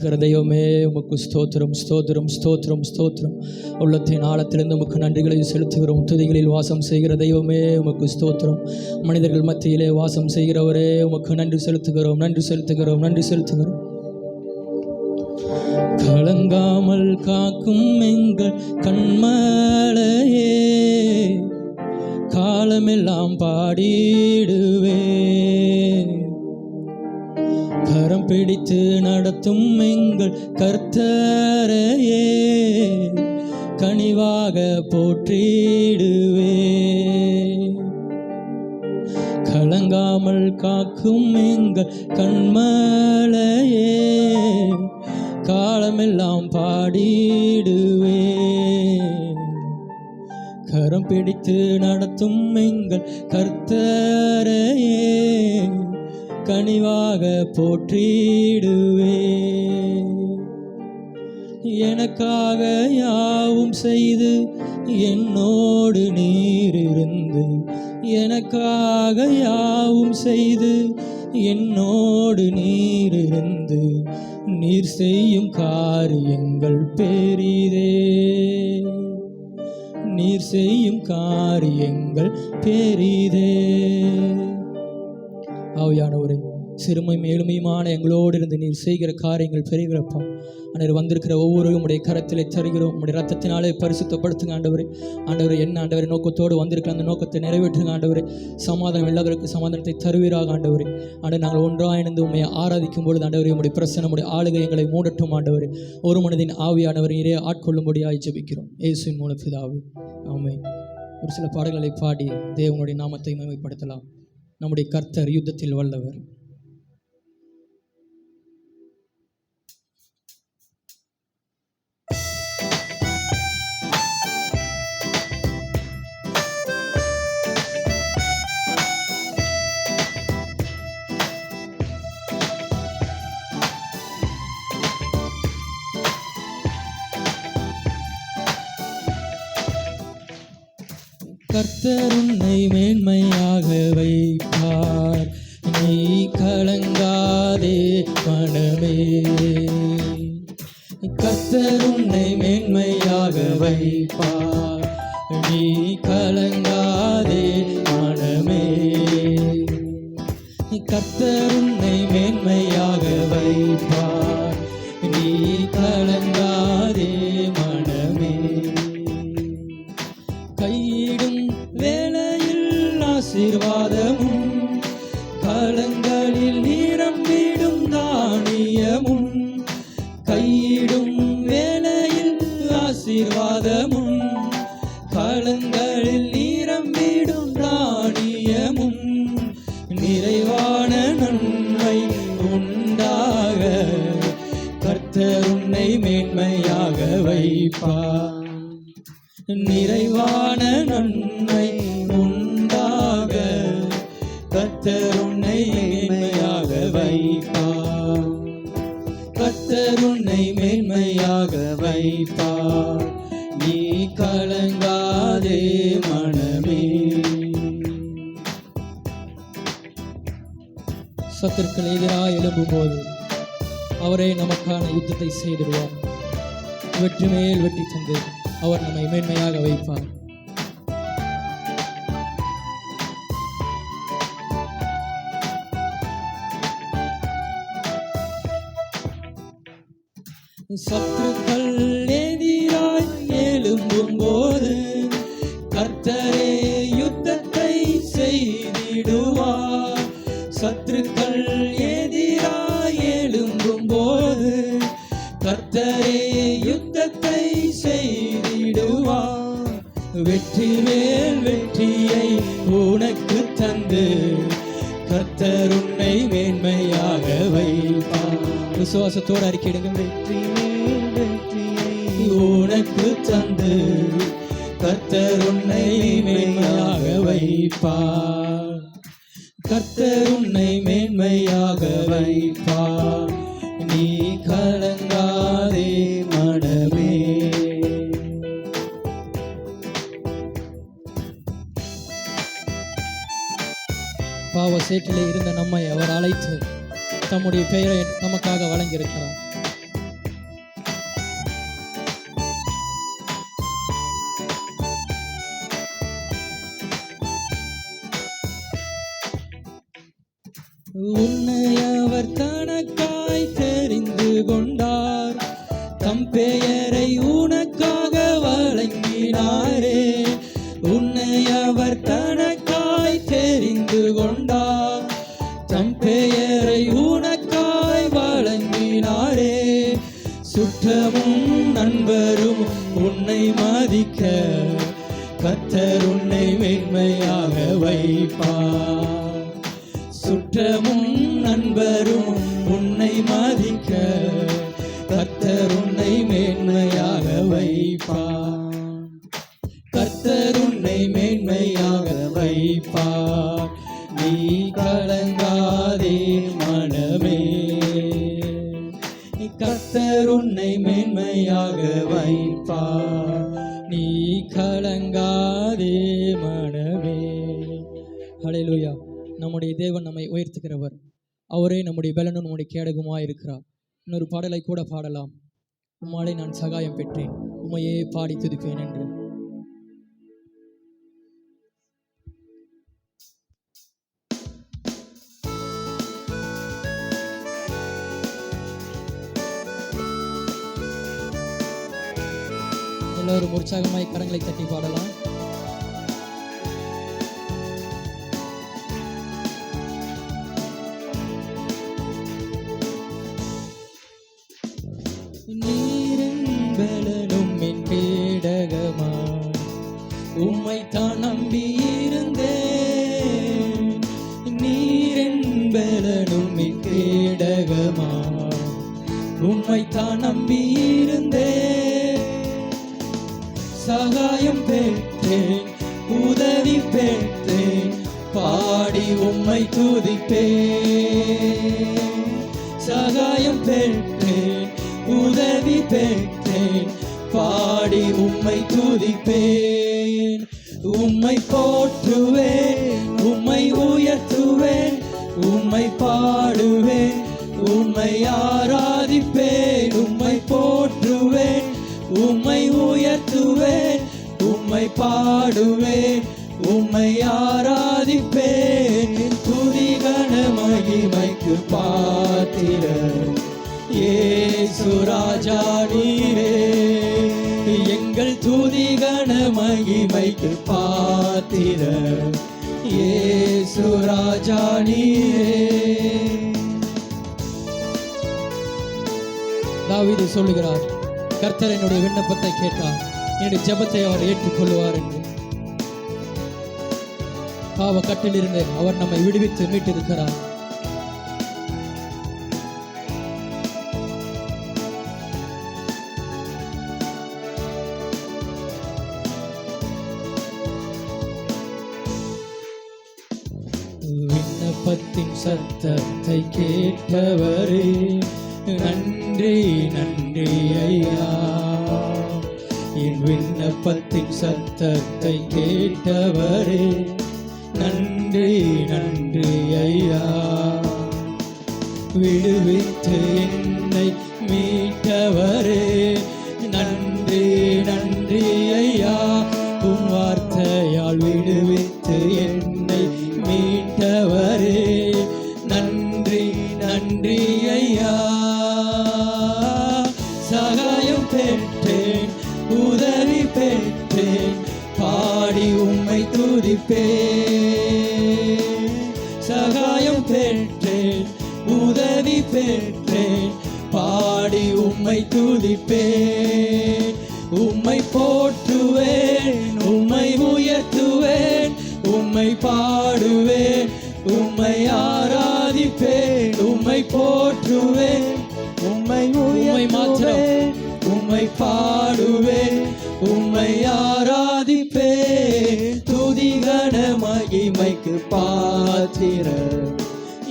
தெய்வமே உமக்கு ஸ்தோத்திரம் ஸ்தோத்திரம் ஸ்தோத்திரம் ஸ்தோத்திரம். உள்ளத்தின் ஆழத்திலிருந்து உமக்கு நன்றிகளை செலுத்துகிறோம். துதிகளில் வாசம் செய்கிற தெய்வமே உமக்கு ஸ்தோத்திரம். மனிதர்கள் மத்தியிலே வாசம் செய்கிறவரே உமக்கு நன்றி செலுத்துகிறோம், நன்றி செலுத்துகிறோம், நன்றி செலுத்துகிறோம். கலங்காமல் காக்கும் எங்கள் கண்மலையே, காலமெல்லாம் பாடிடுவே. கரம் பிடித்து நடத்தும் எங்கள் கர்த்தரையே, கனிவாக போற்றிடுவே. கலங்காமல் காக்கும் எங்கள் கண்மலையே, காலமெல்லாம் பாடிடுவே. கரம் பிடித்து நடத்தும் எங்கள் கர்த்தரையே, கனிவாக போற்றிடுவே. எனக்காக யாவும் செய்து என்னோடு நீர் இருந்து, எனக்காக யாவும் செய்து என்னோடு நீர் இருந்து, நீர் செய்யும் காரியங்கள் பெரிதே, நீர் செய்யும் காரியங்கள் பெரிதே. ஆவியானவரே, சிறுமையும் எளிமையுமான எங்களோடு இருந்து நீர் செய்கிற காரியங்கள் பெரியகிறப்பா. அன்றைய வந்திருக்கிற ஒவ்வொருவரும் உடைய கரத்திலே தருகிறோம். உடைய ரத்தத்தினாலே பரிசுத்தப்படுத்துங்க ஆண்டவரே. ஆண்டவரை என்ன ஆண்டவரை நோக்கத்தோடு வந்திருக்கிற அந்த நோக்கத்தை நிறைவேற்றுங்க ஆண்டவரே. சமாதானம் இல்லாதவருக்கு சமாதானத்தை தருவீராக ஆண்டவரே. ஆண்டு நாங்கள் ஒன்றாக இணைந்து உண்மை ஆராதிக்கும் பொழுது ஆண்டவரே, உடைய பிரசன்னம் உடைய ஆளுகை எங்களை மூடட்டும் ஆண்டவரே. ஒரு மனதின் ஆவியானவர் நீரே ஆட்கொள்ளும்படியாய் ஜெபிக்கிறோம் இயேசுவின் மூலம் பிதாவே, ஆமென். ஒரு சில பாடல்களை பாடி தேவனுடைய நாமத்தை மகிமைப்படுத்தலாம். நம்முடைய கர்த்தர் யுத்தத்தில் வல்லவர். கர்த்தர் உன்னை மேன்மையாக வைப்பார், நீ கலங்காதே மனமே. கர்த்தர் உன்னை மேன்மையாக வைப்பார், நீ கலங்காதே மனமே. கர்த்தர் உன்னை மேன்மையாக வைப்பார், நீ கலங்காதே மனமே. கையிடும் வேளையில் ஆசீர்வாதமும், களங்களில் நிரம்பிடும் தானியமும். கையிடும் வேளையில் ஆசீர்வாதமும், களங்களில் நிரம்பிடும் தானியமும். நிறைவான நன்மை உண்டாக கர்த்தர் உன்னை மேன்மையாக வைப்பார். நிறைவான நன்மை உண்டாக கர்த்தர் உன்னை மேன்மையாக வைப்பார். கர்த்தர் உன்னை மேன்மையாக வைப்பார், நீ கலங்காதே மனமே. சத்துருக்கள் எதிராக எழும்பும் போது அவரே நமக்கான யுத்தத்தை செய்திடுவார். வெற்றி மேல் வெற்றி தந்து அவர் நம்மை மேன்மையாக வைப்பார். சத்துருக்கள் எதிராய் எழும்பும் போது கர்த்தரே யுத்தத்தை செய்திடுவார். சத்துருக்கள் எதிராய் எழும்பும் போது கர்த்தரே யுத்தத்தை செய்திடுவார். வெற்றி மேல் வெற்றியை உனக்கு தந்து கர்த்தர் உன்னை மேன்மையாக வைப்பார். விசுவாசத்தோடு அறிக்கையிடுங்க. வெற்றி மேல் வெற்றியை உனக்கு தந்து கர்த்தர் உன்னை மேன்மையாக வைப்பார். கர்த்தர் உன்னை மேன்மையாக வைப்பார், நீ கலங்காதே மனமே. பாவ சேற்றிலே இருந்த நம்மை அவர் அழைத்து தம்முடைய பெயரை நமக்காக வழங்கியிருக்கிறார். அவர் தனக்காய் தெரிந்து கொண்டார். தம் பெயரை உனக்காக வழங்கினாரே. உன்னை அவர் தனக்காய் தெரிந்து கொண்டார். தம் பெயரை உனக்காய் வழங்கினாரே. சுற்றமும் நண்பரும் உன்னை மதிக்க கர்த்தர் உன்னை மேன்மையாக வைப்பார். சுற்றமும் நண்பரும் உன்னை மதிக்க கர்த்தர் உன்னை மேன்மையாக வைப்பார். கர்த்தர் உன்னை மேன்மையாக வைப்பார். நீ கலங்காதே மனமே. கர்த்தர் உன்னை மேன்மையாக வைப்பார். நீ கலங்காதே மனமே. ஹல்லேலூயா. நம்முடைய தேவன் நம்மை உயர்த்துகிறவர். அவரே நம்முடைய பலனும் நம்முடைய கேடகமாய் இருக்கிறார். இன்னொரு பாடலை கூட பாடலாம். உம்மாலே நான் சகாயம் பெற்றேன், உம்மையே பாடி துதிப்பேன் என்று. எல்லோரும் உற்சாகமாய் கரங்களை தட்டி பாடலாம். நீரென்பலனும் என் கேடகமா, உம்மை தான் நம்பியிருந்தேன். நீரென்பலனும் என் கேடகமா, உம்மை தான் நம்பியிருந்தேன். சகாயம் பெற்றேன், உதவி பெற்றேன், பாடி உம்மை துதிப்பேன். சகாயம் பெற்றேன், உதவி பெற்றேன், பாடி உம்மை துதிப்பேன். உம்மை போற்றுவேன், உம்மை உயர்த்துவேன், உம்மை பாடுவேன், உம்மை ஆராதிப்பேன். உம்மை போற்றுவேன், உம்மை உயர்த்துவேன், உம்மை பாடுவேன், உம்மை ஆராதிப்பேன். துதிகன மகிமைக்கு பாத்திரர் இயேசு ராஜா நீரே. எங்கள் துதிகன மகிமைக்கு பாத்திரர் இயேசு ராஜா நீரே. தாவீது சொல்லுகிறார், கர்த்தர் என்னுடைய விண்ணப்பத்தை கேட்டார், என்னுடைய ஜெபத்தை அவர் ஏற்றுக்கொள்வார் என்று. பாவ கட்டிலிருந்து அவர் நம்மை விடுவித்து மீட்டிருக்கிறார். விண்ணப்பத்தின் சத்தத்தை கேட்பவரே, நன்றி நன்றி ஐயா. என் விண்ணப்பத்தின் சத்தத்தை கேட்டவரே, நன்றி நன்றி ஐயா. விடுவித்து என்னை மீட்டவரே, நன்றி நன்றி ஐயா. உன் வார்த்தையால் விடுவித்து என்னை மீட்டவரே, நன்றி நன்றி ஐயா. சகாயம் பெற்றேன், உதவி பெற்றேன், பாடி உம்மை துதிப்பேன். சகாயம் பெற்றேன், உதவி பெற்றேன், பாடி உம்மை துதிப்பேன். உம்மை போற்றுவேன், உம்மை உயர்த்துவேன், உம்மை பாடுவேன், உம்மை ஆராதிப்பேன். உம்மை போற்றுவேன், உம்மை மாத்திரம் உம்மை பாடுவேன், உம்மை ஆராதிப்பேன். துதிகன மகிமைக்கு பாத்திரர்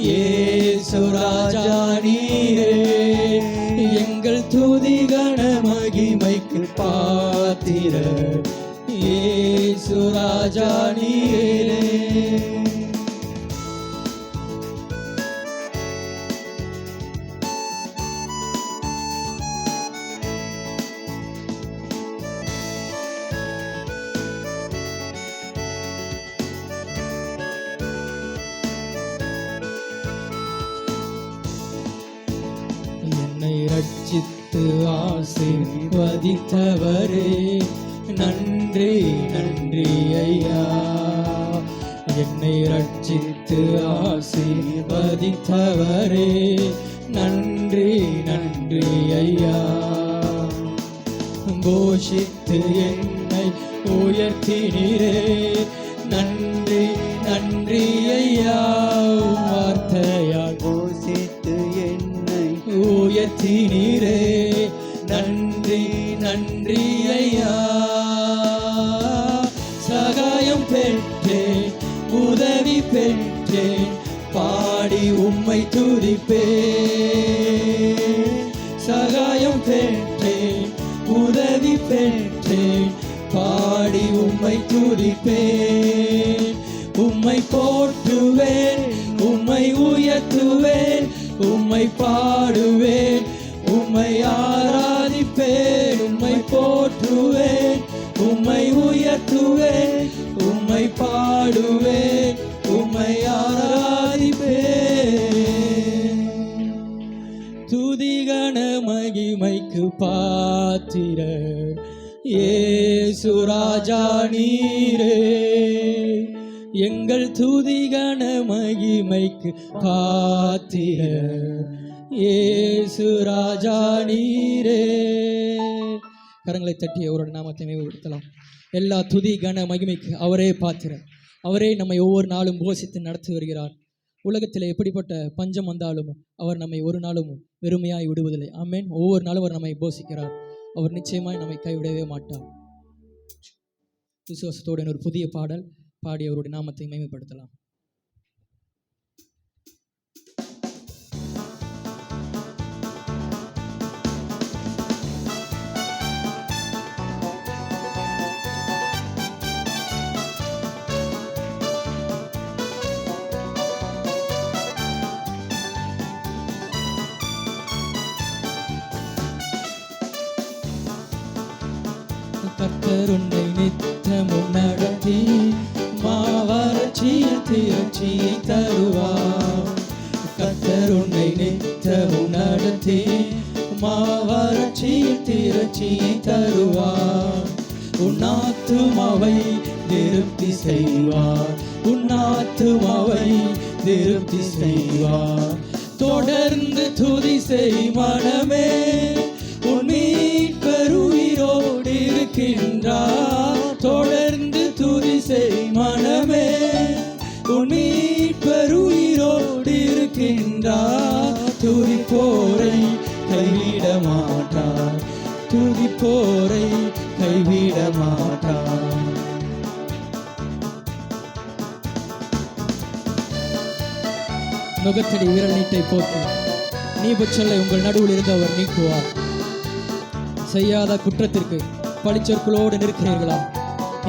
இயேசு ராஜா நீரே. எங்கள் துதிகன மகிமைக்கு பாத்திரர் இயேசு ராஜா நீரே. ரட்சித்து ஆசீர்வதித்தவரே, நன்றி நன்றி ஐயா. என்னை ரட்சித்து ஆசீர்வதித்தவரே, நன்றி நன்றி ஐயா. போஷித்து என்னை உயர்த்தினீரே, நன்றி நன்றி ஐயா. வார்த்தையால் போஷித்து என்னை உயர்த்தினீரே, நன்றி நன்றி ஐயா. சகாயம் பெற்றேன், உதவி பெற்றேன், பாடி உம்மை துதிப்பேன். சகாயம் பெற்றேன், உதவி பெற்றேன், பாடி உம்மை துதிப்பேன். உம்மை போற்றுவேன், உம்மை உயர்த்துவேன், உம்மை பாடுவேன், உம்மை ஆராதிப்பேன். உம்மை போற்றுவேன், உம்மை உயர்த்துவேன், உம்மை பாடுவேன், உம்மை ஆராதிப்பேன். துதிகன மகிமைக்கு பாத்திரர் இயேசு ராஜா நீரே. எங்கள் துதிகன மகிமைக்கு பாத்திரர் இயேசு ராஜா நீரே. கரங்களை தட்டி அவரோட நாமத்தை மேம்படுத்தலாம். எல்லா துதி கன மகிமைக்கு அவரே பாத்திரர். அவரே நம்மை ஒவ்வொரு நாளும் போஷித்து நடத்தி வருகிறார். உலகத்தில் எப்படிப்பட்ட பஞ்சம் வந்தாலும் அவர் நம்மை ஒரு நாளும் வெறுமையாய் விடுவதில்லை. ஆமென். ஒவ்வொரு நாளும் அவர் நம்மை போஷிக்கிறார். அவர் நிச்சயமாய் நம்மை கைவிடவே மாட்டார். விசுவாசத்தோடு ஒரு புதிய பாடல் பாடி அவருடைய நாமத்தை மேம்படுத்தலாம். கர்த்தர் உன்னை நித்தமும் நடத்தி மாவறட்சியில் திரட்சியை தருவார். கர்த்தர் உன்னை நித்தமும் நடத்தி மாவறட்சியில் திரட்சியை தருவார். உன் ஆத்துமாவை திருப்தி செய்வார், உன் ஆத்துமாவை திருப்தி செய்வார். தொடர்ந்து துதி செய் மனமே, உன் மீட்பர் உயிரோடு இருக்கின்றார். தொடர்ந்து துதி செய் மனமே, உன் மீட்பர் உயிரோடு இருக்கின்றார். துதிப்போரை கைவிட மாட்டார், துதிப்போரை கைவிட மாட்டார். நுகத்தடி விரல் நீட்டை போட்டு நீபச்சொல்லை உங்கள் நடுவில் இருந்து அவர் நீக்குவார். செய்யாத குற்றத்திற்கு பழிச்சொற்களோடு நிற்கிறீர்களா?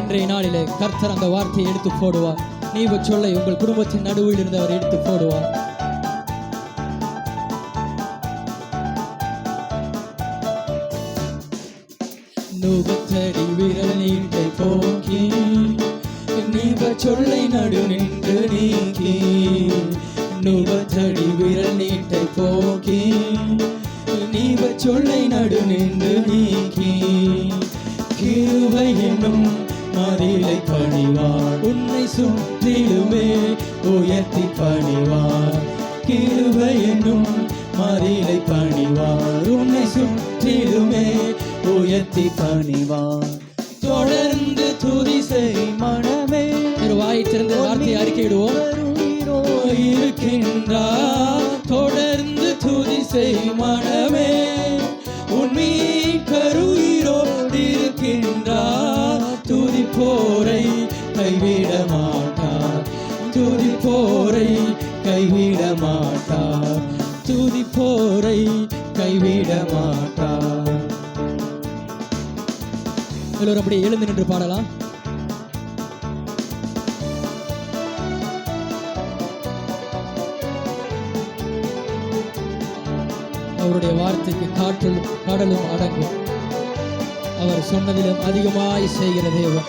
இன்றைய நாளிலே கர்த்தர் அந்த வார்த்தையை எடுத்து போடுவார். நீபச்சொல்லை உங்கள் குடும்பத்தின் நடுவில் இருந்து அவர் எடுத்து போடுவார். நுகத்தடி விரல் நீட்டை போக்கி நீபச்சொல்லை நடு நின்று நீக்கி. நுகத்தடி விரல் நீட்டை போக்கி நீபச்சொல்லை நடு நின்று நீக்கி. கிருபை என்னும் மதிலை பணிவார், உன்னை சுற்றிலுமே உயர்த்தி பணிவார். கிருபை என்னும் மதிலை பணிவார், உன்னை சுற்றிலுமே உயர்த்தி பணிவார். தொடர்ந்து துதி செய் மனமே, வாய் திறந்த வார்த்தையை அறிக்கையிடுவோம். இருக்கின்றார். தொடர்ந்து துதி செய் மனமே, உன் மீட்பர் உயிரோடு இருக்கின்றார். துதிப்போரை கைவிட மாட்டார், துதிப்போரை கைவிட மாட்டார், துதிப்போரை கைவிட மாட்டார். எல்லோரும் அப்படியே எழுந்து நின்று பாடலாம். அவருடைய வார்த்தைக்கு காற்றும் கடலும் அடங்கும். அவர் சொன்னதிலும் அதிகமாய் செய்கிற தேவன்.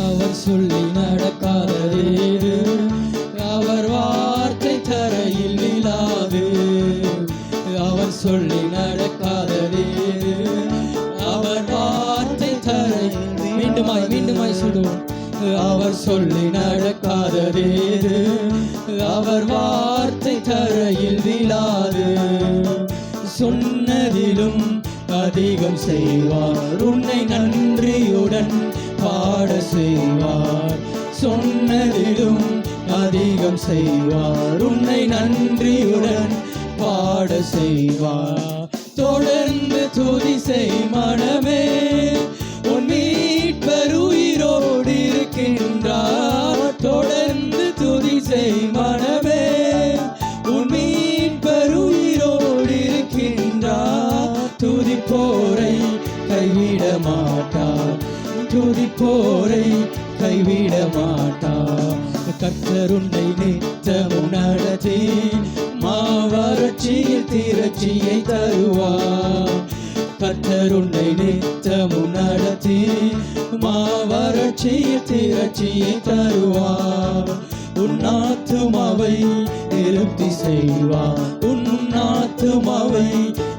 அவர் சொல்லி நடக்காததேது, அவர் வார்த்தை தரையில் நிலாது. அவர் சொல்லி நடக்காததேது, அவர் வார்த்தை தரையில். மீண்டுமாய் சொல்லுவோம். அவர் சொல்லி நடக்காததேது, அவர் வார்த்தை தரையில் விழாது. சொன்னதிலும் அதிகம் செய்வார், உன்னை நன்றியுடன் பாட செய்வார். சொன்னதிலும் அதிகம் செய்வார், உன்னை நன்றியுடன் பாட செய்வார். தொடர்ந்து துதி செய் மனமே, உன் மீட்பர் உயிரோடு இருக்கின்றார். தொடர்ந்து துதி செய் மனமே, உன் மீட்பர் உயிரோடு இருக்கின்றார். துதிப்போரை கைவிட மாட்டார், துதிப்போரை கைவிட மாட்டார். கர்த்தர் உன்னை நித்தமும் நடத்தி மாவறட்சியில் திரட்சியை தருவார். கர்த்தர் உன்னை நித்தமும் நடத்தி மாவறட்சியில் திரட்சியை தருவார். உன் ஆத்துமாவை திருப்தி செய்வார், உன் ஆத்துமாவை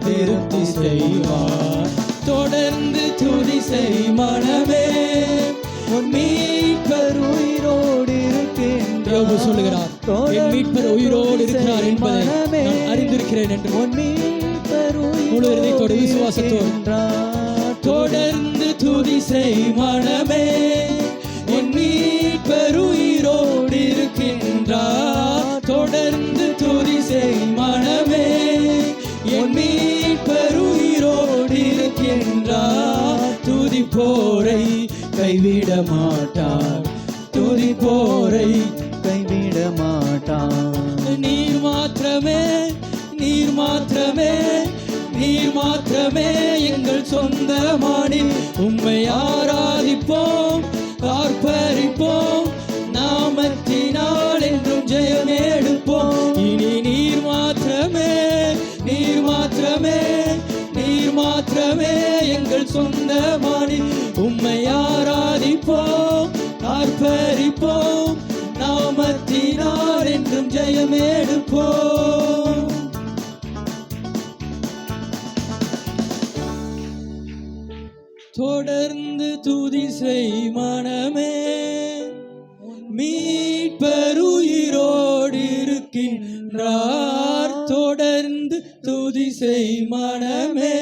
திருப்தி செய்வார். தொடர்ந்து துதி செய் மனமே, உன் மீட்பர் உயிரோடு இருக்கின்றார். சொல்லுகிறார், என் மீட்பர் உயிரோடு இருக்கிறார் என்பதை நான் அறிந்திருக்கிறேன் என்று முழு இதயத்தோடு விசுவாசத்தோடு தொடர்ந்து துதி செய் மனமே, என் மீட்பர் உயிரோடு இருக்கின்றார். தொடர்ந்து துதி செய் மனமே, என் மீட்பர் உயிரோடு இருக்கின்றார். துதிப்போரை கைவிட மாட்டார், துதிப்போரை கைவிட மாட்டார். நீர் மாத்திரமே, நீர் மாத்திரமே, நீர் மாத்திரமே எங்கள் சொந்தமானி. உம்மை ஆராதிப்போம், ஆர்ப்பரிப்போம், நாமத்தினால் என்றும் ஜெயம் எடுப்போம். இனி நீர் மாத்திரமே, நீர் மாத்திரமே, நீர் மாத்திரமே எங்கள் சொந்தமானி. உம்மை ஆராதிப்போம், ஆர்ப்பரிப்போம், நாமத்தினால் என்றும் ஜெயம் எடுப்போம். தொடர்ந்து துதி செய் மனமே, மீட்பர் உயிரோடு இருக்கின்றார். தொடர்ந்து துதி செய் மனமே,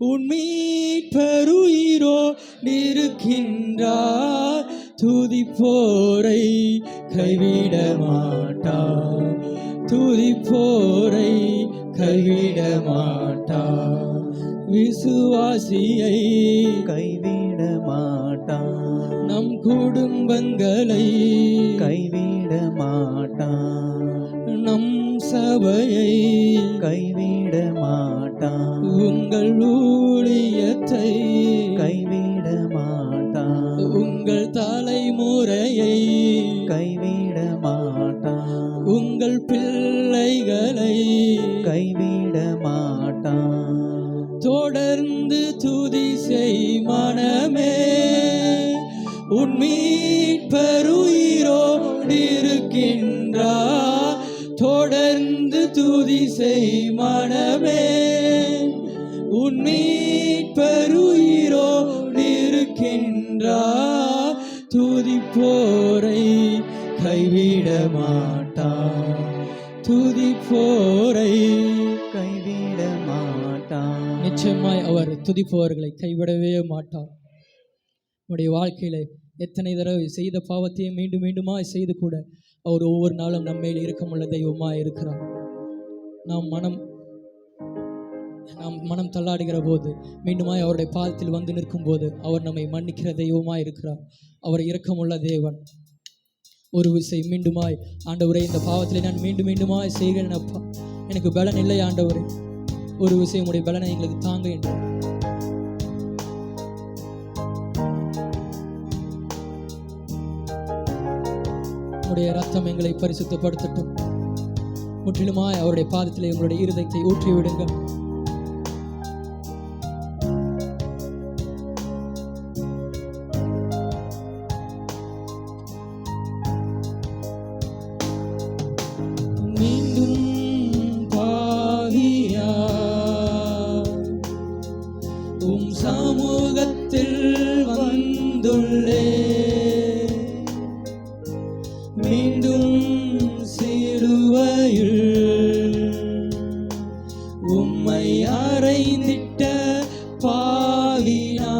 உன் மீட்பர் உயிரோடு இருக்கின்றார். துதிப்போரை கைவிட மாட்டார், துதிப்போரை கைவிட மாட்டார். விசுவாசியை கைவிட மாட்டான், நம் குடும்பங்களை கைவிட மாட்டான், நம் சபையை கைவிட மாட்டான், உங்கள் ஊழியத்தை கைவிட மாட்டான், உங்கள் தலைமுறையை கைவிட மாட்டான், உங்கள் பிள்ளைகளை கைவிட மாட்டான். தொடர்ந்து துதி செய் மனமே, உன் மீட்பர் உயிரோடு இருக்கின்றார். தொடர்ந்து துதி செய் மனமே, உன் மீட்பர் உயிரோடு இருக்கின்றார். துதிப்போரை கைவிட மாட்டார், துதிப்போரை கைவிட மாட்டார். நிச்சயமாய் அவர் துதிப்பவர்களை கைவிடவே மாட்டார். நம்முடைய வாழ்க்கையில எத்தனை தடவை செய்த பாவத்தையும் மீண்டும் மீண்டுமாய் செய்து கூட அவர் ஒவ்வொரு நாளும் நம்மேல் இரக்கமுள்ள தெய்வமாய் இருக்கிறார். நாம் மனம் தள்ளாடுகிற போது மீண்டுமாய் அவருடைய பாதத்தில் வந்து நிற்கும் போது அவர் நம்மை மன்னிக்கிற தெய்வமாய் இருக்கிறார். அவர் இரக்கமுள்ள தேவன். ஒரு விசை மீண்டுமாய், ஆண்டவரே இந்த பாவத்தில் நான் மீண்டும் மீண்டுமாய் செய்கிறேன் அப்பா, எனக்கு பலன் இல்லை ஆண்டவரே, ஒரு விஷயம் உடைய பலனை எங்களுக்கு தாங்க என்று உடைய ரத்தம் எங்களை பரிசுத்தப்படுத்தட்டும். முற்றிலுமாய் அவருடைய பாதத்திலே எங்களுடைய இருதயத்தை ஊற்றி விடுங்கள். மீண்டும் பாவியா உம் சமூகத்தில் வந்துள்ளே மீண்டும் சிலுவையில் உம்மை அறைந்திட்ட பாவினா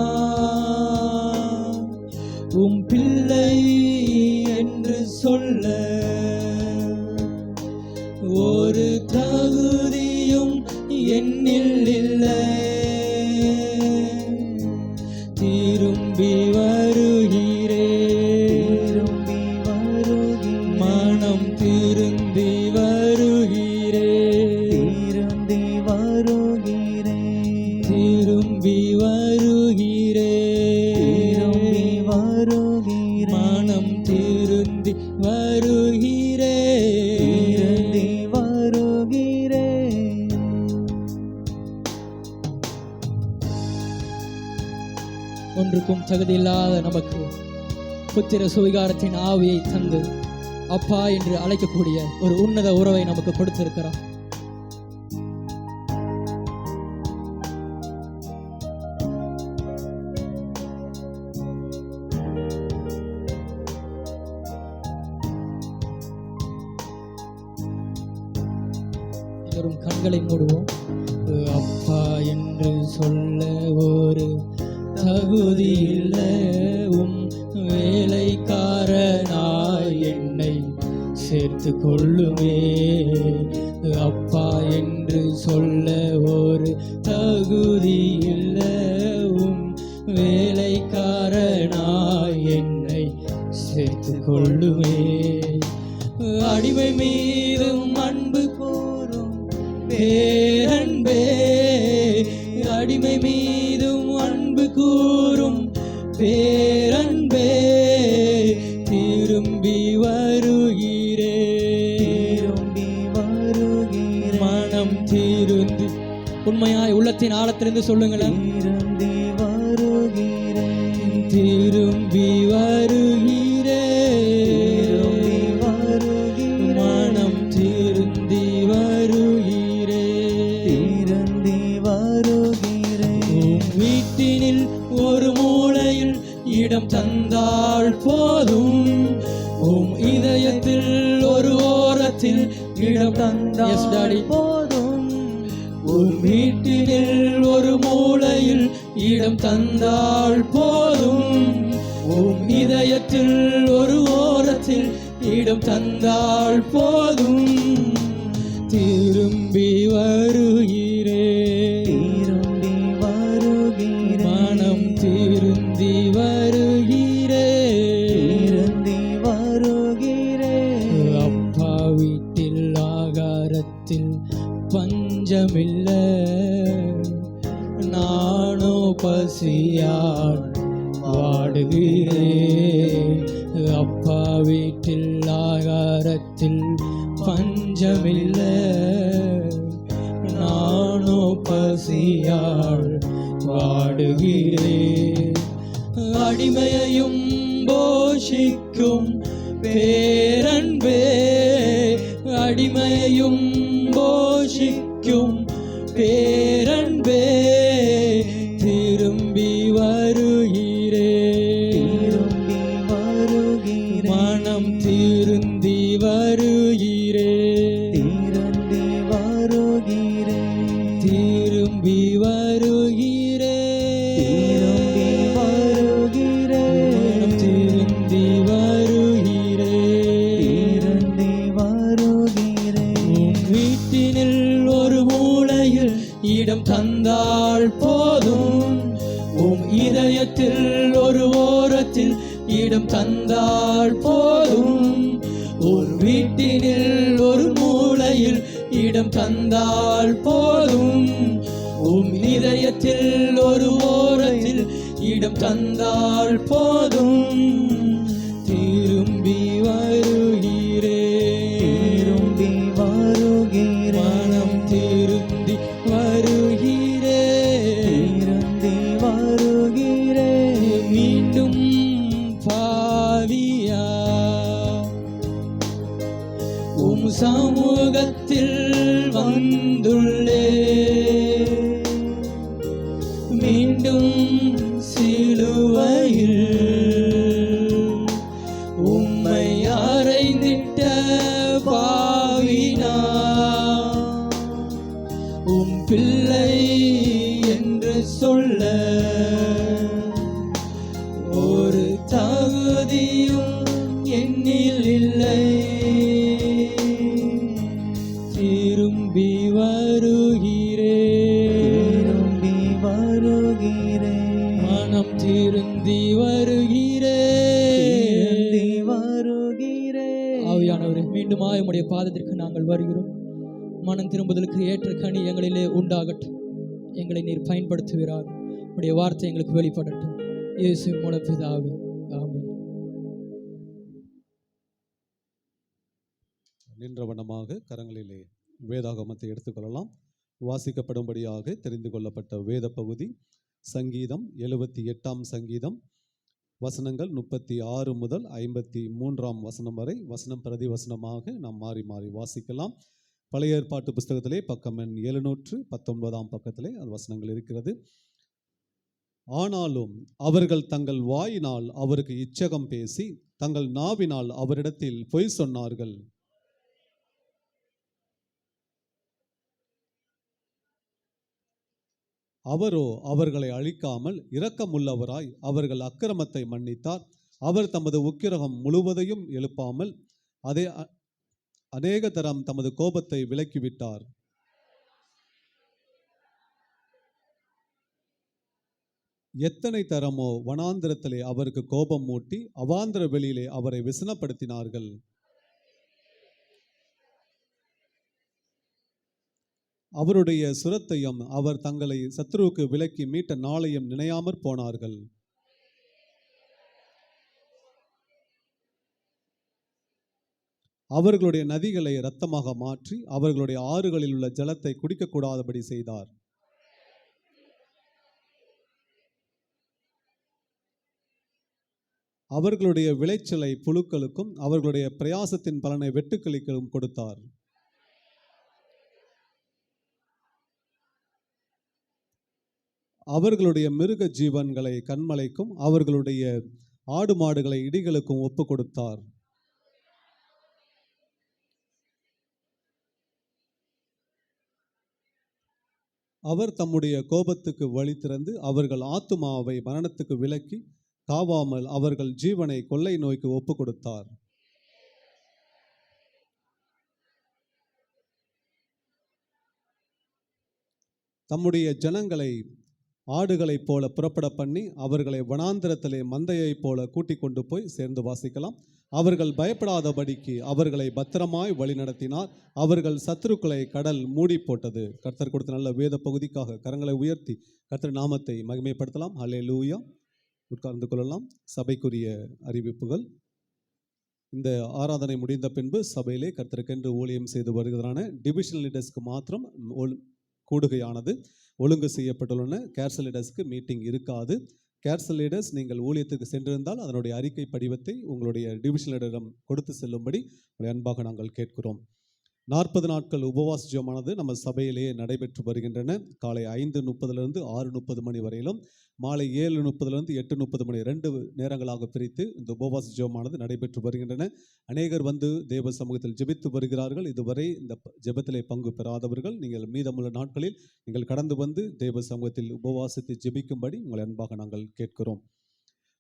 உம் பிள்ளை என்று சொல்ல ஒரு தகுதியும் என்னில் இல்லை. திரும்பி வருகிறே மனம் திருந்தி வருகிறே திரும்பி வருகிறே மனம் திருந்தி வருகிறே ஒன்றுக்கும் தகுதியில்லாத நமக்கு புத்திர சுவிகாரத்தின் ஆவியை தந்து அப்பா என்று அழைக்கக்கூடிய ஒரு உன்னத உறவை நமக்கு கொடுத்திருக்கிறார். எல்லோரும் கண்களை மூடுவோம். அப்பா என்று சொல்ல ஒரு தகுதி இல்லை, உம் வேலைக்காரனாய் என்னை சேர்த்து கொள்ளுமே. அப்பா என்று சொல்ல ஒரு தகுதி இல்லை, உம் வேலைக்காரனாய் என்னை சேர்த்து கொள்ளுமே. அடிமை மீதும் அன்பு கூறும் பேரன்பே, அடிமை மீதும் அன்பு கூறும் பேரன்பே, திரும்பி வருகிறே மனம் திருந்தி. உண்மையாய் உள்ளத்தின் ஆழத்திலிருந்து சொல்லுங்களேன். திரும்பி வருகிறே மனம் திருந்தி வருகிறே. வீட்டினில் ஒரு மூலையில் இடம் தந்தால் போதும், உம் இதயத்தில் ஒரு ஓரத்தில் இடம் தந்தால் போதும். உம் வீட்டினில் ஒரு மூலையில் இடம் தந்தால் போதும், உம் இதயத்தில் ஒரு ஓரத்தில் இடம் தந்தால் போதும். திரும்பி வருகிறே மனம் திருந்தி வருகிறே. அப்பா வீட்டில் ஆகாரத்தில் பஞ்சமில்லை, நானோ பசியால் வாடுகிறேன். அப்பா வீட்டில் ஆகாரத்தில் பஞ்சமில்லை, நானோ பசியால் வாடுகிறேன். அடிமையையும் போஷிக்கும் பேரன்பே, அடிமையையும் போஷிக்கும் பேரன்பே, திரும்பி வருகிறே மனம் திருந்தி வருகிறே. திரும்பி வருகிறே மனம் திருந்தி வருகிறே. வீட்டினில் ஒரு மூலையில் இடம் தந்தால் போதும், உம் இதயத்தில் ஒரு ஓரத்தில் இடம் தந்தால் போதும். ஒரு வீட்டினில் ஒரு மூலையில் இடம் தந்தால் போதும், உம் இதயத்தில் ஒரு ஓரத்தில் இடம் தந்தால் போதும். திரும்பி வருகிறே மனம் திருந்தி வருகிறே. மீண்டும் பாவியா உம் சமூகத்தில் வந்துள்ளே, மீண்டும் சிலுவையில் உம்மை அறைந்திட்ட பாவினா உம் பிள்ளை என்று சொல்ல ஒரு தகுதியும் என்னில் இல்லை. திரும்பி வருகிறேன், மனம் திருந்தி வருகிறேன். ஆவியானவரே, மீண்டும் உம்முடைய பாதத்திற்கு நாங்கள் வருகிறோம். மனம் திரும்புதலுக்கு ஏற்ற கனி எங்களிலே உண்டாகட்டும். எங்களை நீர் பயன்படுத்துவீராக. உம்முடைய வார்த்தை எங்களுக்கு வெளிப்படட்டும். இயேசுவின் மூலம் பிதாவே, ஆமென். நின்ற வண்ணமாக கரங்களிலே வேதாகமத்தை எடுத்துக்கொள்ளலாம். வாசிக்கப்படும்படியாக தெரிந்து கொள்ளப்பட்ட வேத பகுதி சங்கீதம் 78 சங்கீதம், வசனங்கள் 36 முதல் 53 வசனம் வரை. வசனம் பிரதி வசனமாக நாம் மாறி மாறி வாசிக்கலாம். பழைய ஏற்பாட்டு புஸ்தகத்திலே பக்கம் எண் 719 பக்கத்திலே அது வசனங்கள் இருக்கிறது. ஆனாலும் அவர்கள் தங்கள் வாயினால் அவருக்கு இச்சகம் பேசி தங்கள் நாவினால் அவரிடத்தில் பொய் சொன்னார்கள். அவரோ அவர்களை அழிக்காமல் இரக்கமுள்ளவராய் அவர்கள் அக்கிரமத்தை மன்னித்தார். அவர் தமது உக்கிரகம் முழுவதையும் எழுப்பாமல் அதே அநேக தரம் தமது கோபத்தை விலக்கிவிட்டார். எத்தனை தரமோ வனாந்திரத்திலே அவருக்கு கோபம் மூட்டி அவாந்திர வெளியிலே அவரை விசனப்படுத்தினார்கள். அவருடைய சுரத்தையும் அவர் தங்களை சத்துருவுக்கு விலக்கி மீட்ட நாளையும் நினையாமற் போனார்கள். அவர்களுடைய நதிகளை இரத்தமாக மாற்றி அவர்களுடைய ஆறுகளில் உள்ள ஜலத்தை குடிக்கக்கூடாதபடி செய்தார். அவர்களுடைய விளைச்சலை புழுக்களுக்கும் அவர்களுடைய பிரயாசத்தின் பலனை வெட்டுக்கிளிகளும் கொடுத்தார். அவர்களுடைய மிருக ஜீவன்களை கண்மலைக்கும் அவர்களுடைய ஆடு மாடுகளை இடிகளுக்கும் ஒப்பு கொடுத்தார். அவர் தம்முடைய கோபத்துக்கு வழி திறந்து அவர்கள் ஆத்துமாவை மரணத்துக்கு விலக்கி காவாமல் அவர்கள் ஜீவனை கொள்ளை நோய்க்கு ஒப்பு கொடுத்தார். தம்முடைய ஜனங்களை ஆடுகளைப் போல புறப்பட பண்ணி அவர்களை வனாந்திரத்திலே மந்தையைப் போல கூட்டிக் கொண்டு போய் சேர்ந்து வாசிக்கலாம். அவர்கள் பயப்படாதபடிக்கு அவர்களை பத்திரமாய் வழி நடத்தினார். அவர்கள் சத்துருக்களை கடல் மூடி போட்டது. கர்த்தர் கொடுத்த நல்ல வேத பகுதிக்காக கரங்களை உயர்த்தி கர்த்தர் நாமத்தை மகிமைப்படுத்தலாம். ஹல்லேலூயா. உட்கார்ந்து கொள்ளலாம். சபைக்குரிய அறிவிப்புகள். இந்த ஆராதனை முடிந்த பின்பு சபையிலே கர்த்தருக்கென்று ஊழியம் செய்து வருகிறதான டிவிஷனல் லீடர்ஸ்க்கு மாத்திரம் கூடுகையானது ஒழுங்கு செய்யப்பட்டுள்ளன. கேர்சல் லீடர்ஸ்க்கு மீட்டிங் இருக்காது. கேர்சல் லீடர்ஸ் நீங்கள் ஊழியத்துக்கு சென்றிருந்தால் அதனுடைய அறிக்கை படிவத்தை உங்களுடைய டிவிஷனல் லீடரிடம் கொடுத்து செல்லும்படி உங்களை அன்பாக நாங்கள் கேட்கிறோம். 40 நாட்கள் உபவாச ஜெபமானது நம்ம சபையிலேயே நடைபெற்று வருகின்றன. காலை 5:30 6:30 மணி வரையிலும், மாலை 7:30 8:30 மணி 2 நேரங்களாக பிரித்து இந்த உபவாச ஜெபமானது நடைபெற்று வருகின்றன. அநேகர் வந்து தேவ சமூகத்தில் ஜெபித்து வருகிறார்கள். இதுவரை இந்த ஜெபத்திலே பங்கு பெறாதவர்கள் நீங்கள் மீதமுள்ள நாட்களில் நீங்கள் கடந்து வந்து தேவ சமூகத்தில் உபவாசத்தை ஜெபிக்கும்படி உங்களை அன்பாக நாங்கள் கேட்கிறோம்.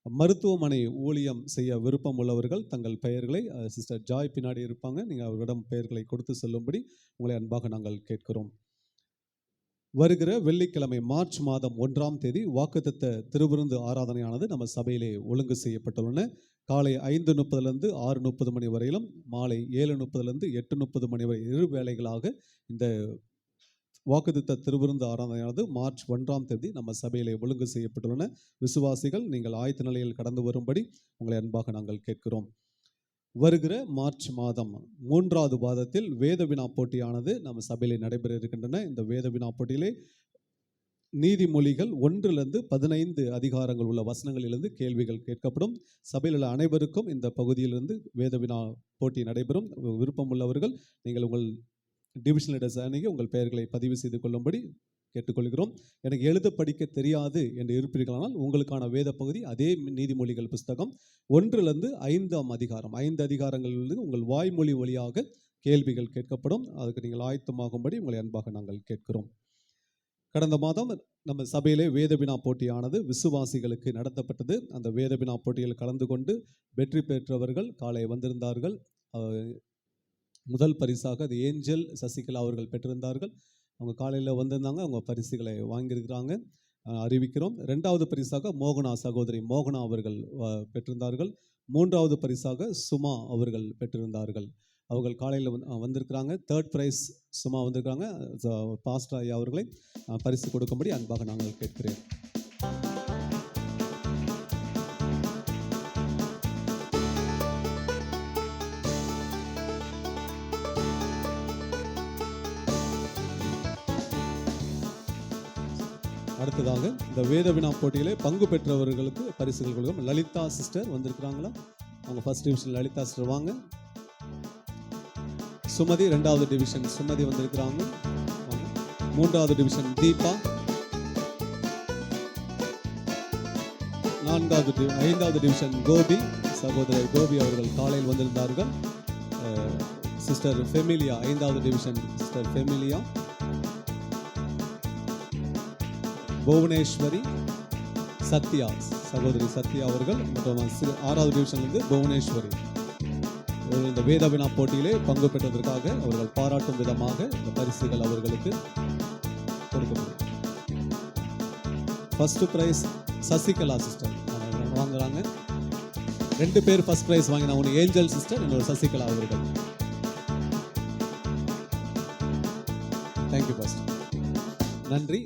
மருத்துவமனை ஊழியம் செய்ய விருப்பம் உள்ளவர்கள் தங்கள் பெயர்களை சிஸ்டர் ஜாய் பின்னாடி இருப்பாங்க, நீங்கள் அவர்களிடம் பெயர்களை கொடுத்து செல்லும்படி உங்களை அன்பாக நாங்கள் கேட்கிறோம். வருகிற வெள்ளிக்கிழமை மார்ச் மாதம் 1ஆம் தேதி வாக்குத்தத்த திருவிருந்து ஆராதனையானது நம்ம சபையிலே ஒழுங்கு செய்யப்பட்டுள்ளன. காலை 5:30 6:30 மணி வரையிலும், மாலை 7:30 8:30 மணி வரை 2 வேளைகளாக இந்த வாக்குத்தத்த திருவிருந்து ஆராதனையானது மார்ச் 1ஆம் தேதி நம்ம சபையிலே ஒழுங்கு செய்யப்பட்டுள்ளன. விசுவாசிகள் நீங்கள் ஆயத்த நிலையில் கடந்து வரும்படி உங்களை அன்பாக நாங்கள் கேட்கிறோம். வருகிற மார்ச் மாதம் 3வது வாரத்தில் வேத வினா போட்டியானது நம்ம சபையிலே நடைபெற இருக்கின்றன. இந்த வேத வினா போட்டியிலே நீதிமொழிகள் 1-15 அதிகாரங்கள் உள்ள வசனங்களிலிருந்து கேள்விகள் கேட்கப்படும். சபையில் உள்ள அனைவருக்கும் இந்த பகுதியிலிருந்து வேத வினா போட்டி நடைபெறும். விருப்பம் உள்ளவர்கள் நீங்கள் உங்கள் டிவிஷனல் லீடர்ஸ் அணுகி உங்கள் பெயர்களை பதிவு செய்து கொள்ளும்படி கேட்டுக்கொள்கிறோம். எனக்கு எழுத படிக்க தெரியாது என்று இருப்பீர்களானால் உங்களுக்கான வேத பகுதி அதே நீதிமொழிகள் புஸ்தகம் 1-5 அதிகாரம். 5 அதிகாரங்களிலிருந்து உங்கள் வாய்மொழி வழியாக கேள்விகள் கேட்கப்படும். அதுக்கு நீங்கள் ஆயத்தமாகும்படி உங்களை அன்பாக நாங்கள் கேட்கிறோம். கடந்த மாதம் நம்ம சபையிலே வேத வினா போட்டியானது விசுவாசிகளுக்கு நடத்தப்பட்டது. அந்த வேத வினா போட்டியில் கலந்து கொண்டு வெற்றி பெற்றவர்கள் காலை வந்திருந்தார்கள். முதல் பரிசாக அது ஏஞ்சல் சசிகலா அவர்கள் பெற்றிருந்தார்கள். அவங்க காலையில் வந்திருந்தாங்க. அவங்க பரிசுகளை வாங்கியிருக்கிறாங்க, அறிவிக்கிறோம். 2வது பரிசாக மோகனா சகோதரி மோகனா அவர்கள் பெற்றிருந்தார்கள். 3வது பரிசாக சுமா அவர்கள் பெற்றிருந்தார்கள். அவர்கள் காலையில் வந்திருக்கிறாங்க. 3rd பிரைஸ் சும்மா வந்திருக்காங்க. பாஸ்டர் ஐயா அவர்களை பரிசு கொடுக்கும்படி அன்பாக நாங்கள் கேட்கிறேன். அடுத்ததாக இந்த வேத வினா போட்டியிலே பங்கு பெற்றவர்களுக்கு பரிசுகள் கொடுக்கும். லலிதா சிஸ்டர் வந்திருக்கிறாங்களா? அவங்க ஃபர்ஸ்ட் டிவிஷன் லலிதா சிஸ்டர் வாங்க. சுமதி 2வது டிவிஷன் சுமதி வந்திருக்கிறாங்க. 3வது டிவிஷன் தீபா. 5வது டிவிஷன் கோபி சகோதரர் கோபி அவர்கள் காலையில் வந்திருந்தார்கள். சிஸ்டர் ஃபெமிலியா 5வது டிவிஷன் சிஸ்டர் ஃபெமிலியா. புவனேஸ்வரி சத்யா சகோதரி சத்யா அவர்கள் மற்றும் 6வது டிவிஷன்லேருந்து புவனேஸ்வரி இந்த வேத வினா போட்டியிலே பங்கு பெற்றதற்காக அவர்கள் பாராட்டும் விதமாக இந்த பரிசுகள் அவர்களுக்கு கொடுக்கப்படும். ஃபர்ஸ்ட் பிரைஸ் சசிகலா சிஸ்டர் வாங்குறாங்க. 2 பேர் ஃபர்ஸ்ட் பிரைஸ் வாங்கினா, ஒன்று ஏஞ்சல் சிஸ்டர், இன்னொரு சசிகலா அவர்கள். தேங்க்யூ பாஸ்டர், நன்றி.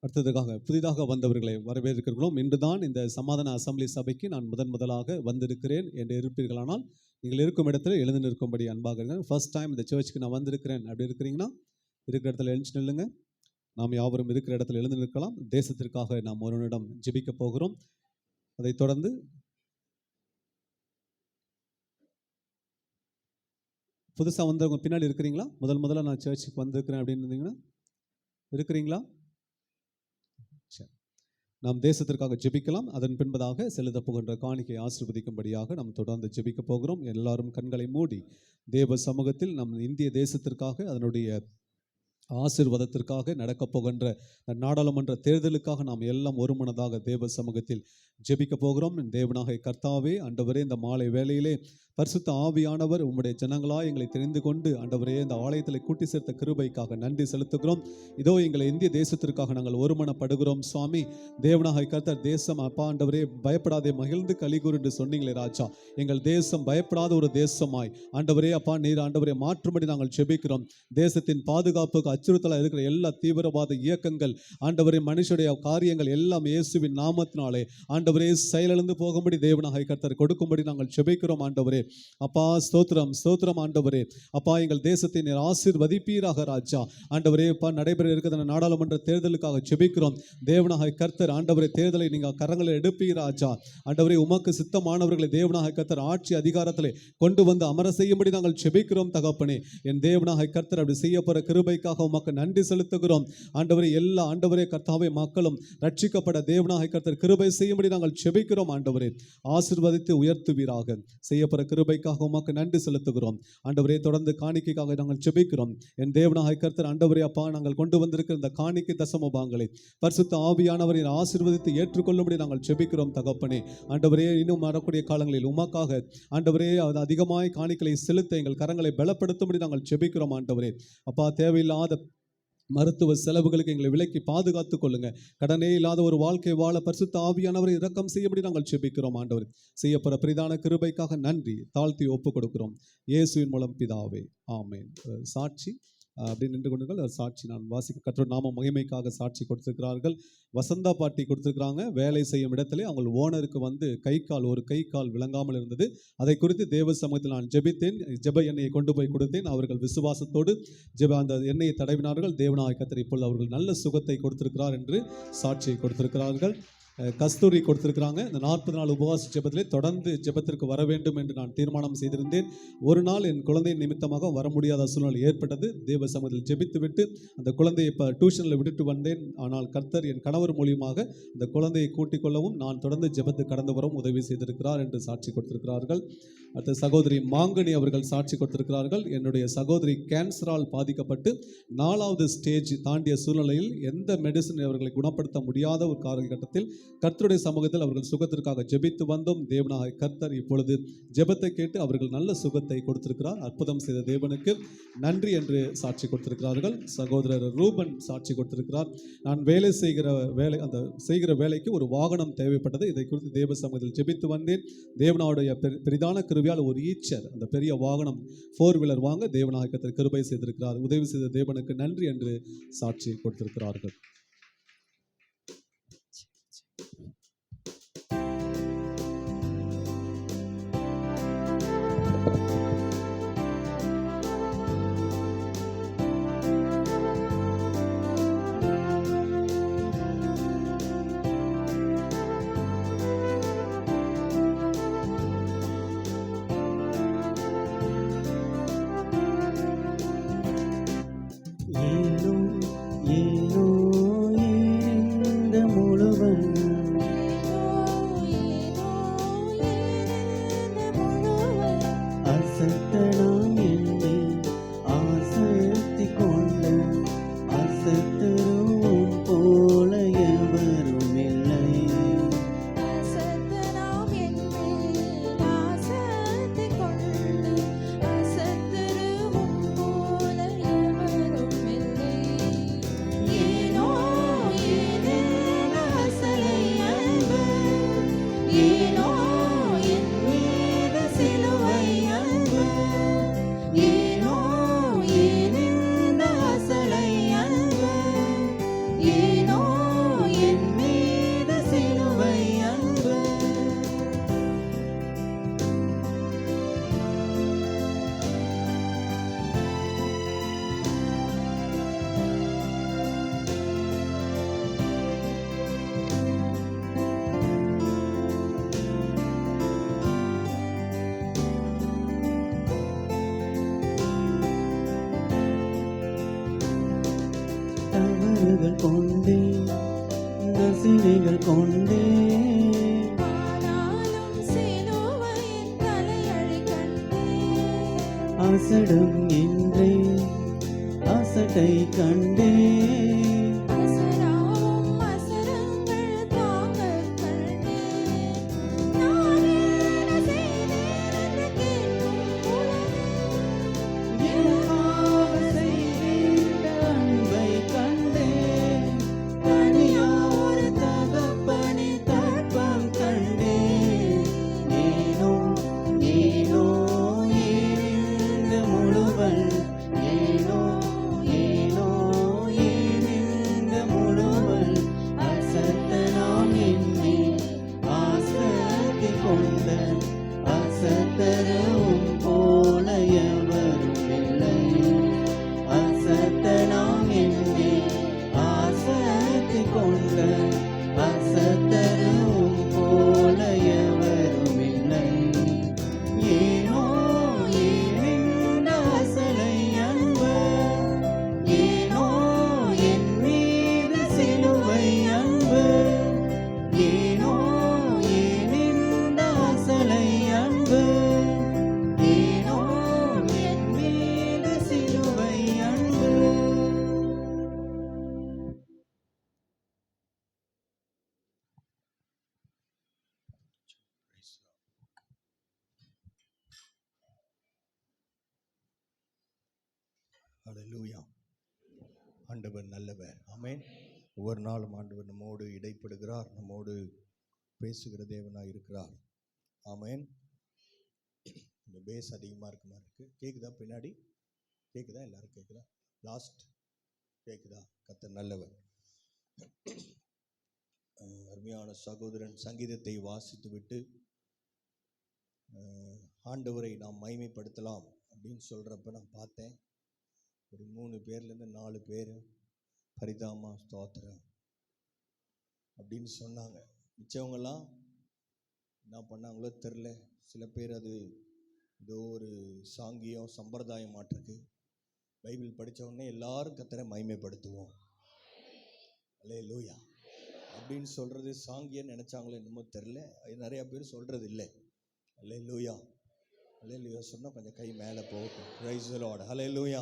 அடுத்ததுக்காக புதிதாக வந்தவர்களை வரவேற்கிறோம். இன்றுதான் இந்த சமாதான அசம்பிளி சபைக்கு நான் முதலாக வந்திருக்கிறேன் என்று இருப்பீர்களானால் நீங்கள் இருக்கும் இடத்துல எழுந்து நிற்கும்படி அன்பாக இருங்க. ஃபர்ஸ்ட் டைம் இந்த சர்ச்சுக்கு நான் வந்திருக்கிறேன் அப்படி இருக்கிறீங்கன்னா இருக்கிற இடத்துல எழுந்து நில்லுங்க. நாம் யாவரும் இருக்கிற இடத்துல எழுந்து நிற்கலாம். தேசத்திற்காக நாம் ஒருவனிடம் ஜெபிக்க போகிறோம். அதைத் தொடர்ந்து புதுசாக வந்தவங்க பின்னாடி இருக்கிறீங்களா? முதல்ல நான் சர்ச்சுக்கு வந்திருக்கிறேன் அப்படின்னு இருந்தீங்கன்னா இருக்கிறீங்களா? நாம் தேசத்திற்காக ஜெபிக்கலாம். அதன் பின்பதாக செலுத்த போகின்ற காணிக்கை ஆசீர்வதிக்கும்படியாக நாம் தொடர்ந்து ஜெபிக்க போகிறோம். எல்லாரும் கண்களை மூடி தேவ சமூகத்தில் நம் இந்திய தேசத்திற்காக அதனுடைய ஆசீர்வாதத்திற்காக நடக்கப் போகின்ற நாடாளுமன்ற தேர்தலுக்காக நாம் எல்லாம் ஒருமனதாக தேவ சமூகத்தில் ஜெபிக்க போகிறோம். தேவனாகிய கர்த்தாவே, ஆண்டவரே, இந்த மாலை வேளையிலே பரிசுத்த ஆவியானவர் உம்முடைய ஜனங்களாய் எங்களை தெரிந்து கொண்டு ஆண்டவரே இந்த ஆலயத்தில் கூட்டி சேர்த்த கிருபைக்காக நன்றி செலுத்துகிறோம். இதோ எங்களை இந்திய தேசத்திற்காக நாங்கள் ஒருமனப்படுகிறோம். சுவாமி, தேவனாகிய கர்த்தர், தேசம் அப்பா ஆண்டவரே பயப்படாதே மகிழ்ந்து கலிகூர் என்று சொன்னீங்களே ராஜா. எங்கள் தேசம் பயப்படாத ஒரு தேசமாய் ஆண்டவரே அப்பா நீர் ஆண்டவரே மாற்றும்படி நாங்கள் ஜெபிக்கிறோம். தேசத்தின் பாதுகாப்புக்கு அச்சுறுத்தலாக இருக்கிற எல்லா தீவிரவாத இயக்கங்கள் ஆண்டவரே மனுஷனுடைய காரியங்கள் எல்லாம் இயேசுவின் நாமத்தினாலே ஆண்டவரே செயலிழந்து போகும்படி தேவனாகிய கர்த்தர் கொடுக்கும்படி நாங்கள் ஜெபிக்கிறோம். ஆண்டவரே அப்பா ஸ்தோத்திரம் ஸ்தோத்திரம். ஆண்டவரே அப்பா எங்கள் தேசத்தை நீர் ஆசீர்வதிப்பீராக ராஜா. ஆண்டவரே அப்பா நடைபெற இருக்கிற நாடாளுமன்ற தேர்தலுக்காக ஜெபிக்கிறோம். தேவனாகிய கர்த்தர் ஆண்டவரே தேர்தலை நீங்கள் கரங்களை எடுப்பீர் ராஜா. ஆண்டவரே உமக்கு சித்தமானவர்களை தேவனாகிய கர்த்தர் ஆட்சி அதிகாரத்திலே கொண்டு வந்து அமர செய்யும்படி நாங்கள் ஜெபிக்கிறோம். தகப்பனே, என் தேவனாகிய கர்த்தர் அப்படி செய்ய போற கிருபைக்காக உமக்கு நன்றி செலுத்துகிறோம். ஆண்டவரே எல்லா ஆண்டவரே கர்த்தாவே மக்களும் ரட்சிக்கப்பட தேவனாகிய கர்த்தர் கிருபை செய்யும்படி நாங்கள் ஜெபிக்கிறோம். ஆண்டவரே ஆசீர்வதித்து உயர்த்துவீராக. செய்யப்போற கிருபைக்காக உமக்கு நன்றி செலுத்துகிறோம். ஆண்டவரே தொடர்ந்து காணிக்கைக்காக நாங்கள் ஜெபிக்கிறோம். என் தேவனாகிய கர்த்தர் ஆண்டவரே அப்பா நாங்கள் கொண்டு வந்திருக்கிற இந்த காணிக்கை தசமபாகங்களை பரிசுத்த ஆவியானவரை ஆசீர்வதித்து ஏற்றுக்கொள்ளும்படி நாங்கள் ஜெபிக்கிறோம். தகப்பனே ஆண்டவரே இன்னும் வரக்கூடிய காலங்களில் உமக்காக ஆண்டவரே அதிகமாய் காணிக்கைகளை செலுத்த எங்கள் கரங்களை பலப்படுத்தும்படி நாங்கள் ஜெபிக்கிறோம். ஆண்டவரே அப்பா தேவையில்லாத மருத்துவ செலவுகளுக்கு எங்களை விலக்கி பாதுகாத்துக் கொள்ளுங்க. கடனே இல்லாத ஒரு வாழ்க்கை வாழ பரிசுத்த ஆவியானவரை இரக்கம் செய்யும்படி நாங்கள் ஜெபிக்கிறோம். ஆண்டவர் செய்யப்போற பிரதான கிருபைக்காக நன்றி தாழ்த்தி ஒப்பு கொடுக்கிறோம். இயேசுவின் மூலம் பிதாவே, ஆமென். சாட்சி அப்படி நின்று கொண்டுகள் ஒரு சாட்சி நான் வாசிக்க கர்த்தருடைய நாம மகிமைக்காக சாட்சி கொடுத்திருக்கிறார்கள். வசந்தா பாட்டி கொடுத்திருக்கிறாங்க. வேலை செய்யும் இடத்திலே அவங்க ஓனருக்கு வந்து ஒரு கை கால் விளங்காமல் இருந்தது. அதை குறித்து தேவ சமூகத்தில் நான் ஜெபித்தேன். ஜெப எண்ணெயை கொண்டு போய் கொடுத்தேன். அவர்கள் விசுவாசத்தோடு அந்த எண்ணெயை தடவினார்கள். தேவனாகிய கர்த்தர் இப்பொழுது அவர்கள் நல்ல சுகத்தை கொடுத்திருக்கிறார் என்று சாட்சியை கொடுத்திருக்கிறார்கள். கஸ்தூரி கொடுத்திருக்கிறாங்க. இந்த 40 நாள் உபவாச ஜெபத்திலே தொடர்ந்து ஜெபத்திற்கு வர வேண்டும் என்று நான் தீர்மானம் செய்திருந்தேன். ஒரு நாள் என் குழந்தையின் நிமித்தமாக வர முடியாத சூழ்நிலை ஏற்பட்டது. தேவ சமூகத்தில் ஜெபித்து விட்டு அந்த குழந்தையை இப்போ டியூஷனில் விட்டுட்டு வந்தேன். ஆனால் கர்த்தர் என் கணவர் மூலியமாக அந்த குழந்தையை கூட்டிக் கொள்ளவும் நான் தொடர்ந்து ஜெபத்து கடந்து வரவும் உதவி செய்திருக்கிறார் என்று சாட்சி கொடுத்திருக்கிறார்கள். அடுத்த சகோதரி மாங்கனி அவர்கள் சாட்சி கொடுத்திருக்கிறார்கள். என்னுடைய சகோதரி கேன்சரால் பாதிக்கப்பட்டு 4வது ஸ்டேஜ் தாண்டிய சூழ்நிலையில் எந்த மெடிசின் அவர்களை குணப்படுத்த முடியாத ஒரு காலகட்டத்தில் கர்த்தருடைய சமூகத்தில் அவர்கள் சுகத்திற்காக ஜெபித்து வந்தோம். தேவனாகிய கர்த்தர் இப்பொழுது ஜெபத்தை கேட்டு அவர்கள் நல்ல சுகத்தை கொடுத்திருக்கிறார். அற்புதம் செய்த தேவனுக்கு நன்றி என்று சாட்சி கொடுத்திருக்கிறார்கள். சகோதரர் ரூபன் சாட்சி கொடுத்திருக்கிறார். நான் செய்கிற வேலைக்கு ஒரு வாகனம் தேவைப்பட்டது. இதை குறித்து தேவ சமூகத்தில் ஜெபித்து வந்தேன். தேவனுடைய பெரிதான கிருபையால் ஒரு ஈச்சர் அந்த பெரிய வாகனம் 4 வீலர் வாங்க தேவனாகிய கர்த்தர் கிருபை செய்திருக்கிறார். உதவி செய்த தேவனுக்கு நன்றி என்று சாட்சி கொடுத்திருக்கிறார்கள். ஏனோ ஏனோ இந்த முழுவன் அசத்தனாம் என்னை ஆசைத்தி கொண்ட அசத்தரும் போல எவரும் இல்லை. ஏனோ என் மீது சிலுவை அன்பு, ஏனோ ஏன் இந்த அசலை அன்பு, ஏனோ என் மீது சிலுவை அன்பு. தவறுகள் கொண்டே நசினைகள் கொண்டே அசடும் என்றே அசட்டை கண்டே எனக்காக செய்த அன்பை கண்டே தனியார் தகப்பனை தற்பம் கண்டே. ஏனோ ஏனோ ஏனிந்த முழுவன், ஏனோ ஏனோ ஏனிந்த முழுவன் அசத்தனாம் என்னை ஆசத்தி கொண்ட அசத்தரும் போல எவரும் இல்லை. அசத்தனாம் என்னை ஆசத்தி கொண்ட அசத்தரும் போல எவரும் இல்லை. ஏனோ ஏன் அசலை அன்பு, ஏனோ என் மீது சிலுவை அன்பு, ஏனோ ஏன் இந்த அசலை அன்பு, ஏனோ என் மீது சிலுவை அன்பு. ஹல்லேலூயா. ஆண்டவர் நல்லவர். ஆமென். ஒவ்வொரு நாளும் ஆண்டவர் நம்மோடு இடைப்படுகிறார், நம்மோடு பேசுகிற தேவனாய் இருக்கிறார். ஆமென். இந்த பேஸ் அதிகமாக இருக்க மாதிரி இருக்கு. கேட்குதா? பின்னாடி கேட்குதா? எல்லாரும் கேட்குதா? லாஸ்ட் கேட்குதா? கர்த்தர் நல்லவர். அருமையான சகோதரன் சங்கீதத்தை வாசித்து விட்டு ஆண்டவரை நாம் மகிமைப்படுத்தலாம் அப்படின்னு சொல்கிறப்ப நான் பார்த்தேன், ஒரு 3 பேர்லேருந்து 4 பேர் பரிதாமா ஸ்தோத்திரம் அப்படின்னு சொன்னாங்க. மிச்சவங்கெல்லாம் என்ன பண்ணாங்களோ தெரில. சில பேர் அது ஏதோ ஒரு சாங்கியம் சம்பிரதாயம் மாட்டிருக்கு. பைபிள் படித்த உடனே எல்லாரும் கர்த்தரை மகிமைப்படுத்துவோம் அல்லேலூயா அப்படின்னு சொல்கிறது சாங்கியம் நினச்சாங்களோ என்னமோ தெரில. அது நிறையா பேர் சொல்கிறது இல்லை. அல்லேலூயா அல்லேலூயா சொன்னால் கொஞ்சம் கை மேலே போகட்டும். Praise the Lord. அல்லேலூயா.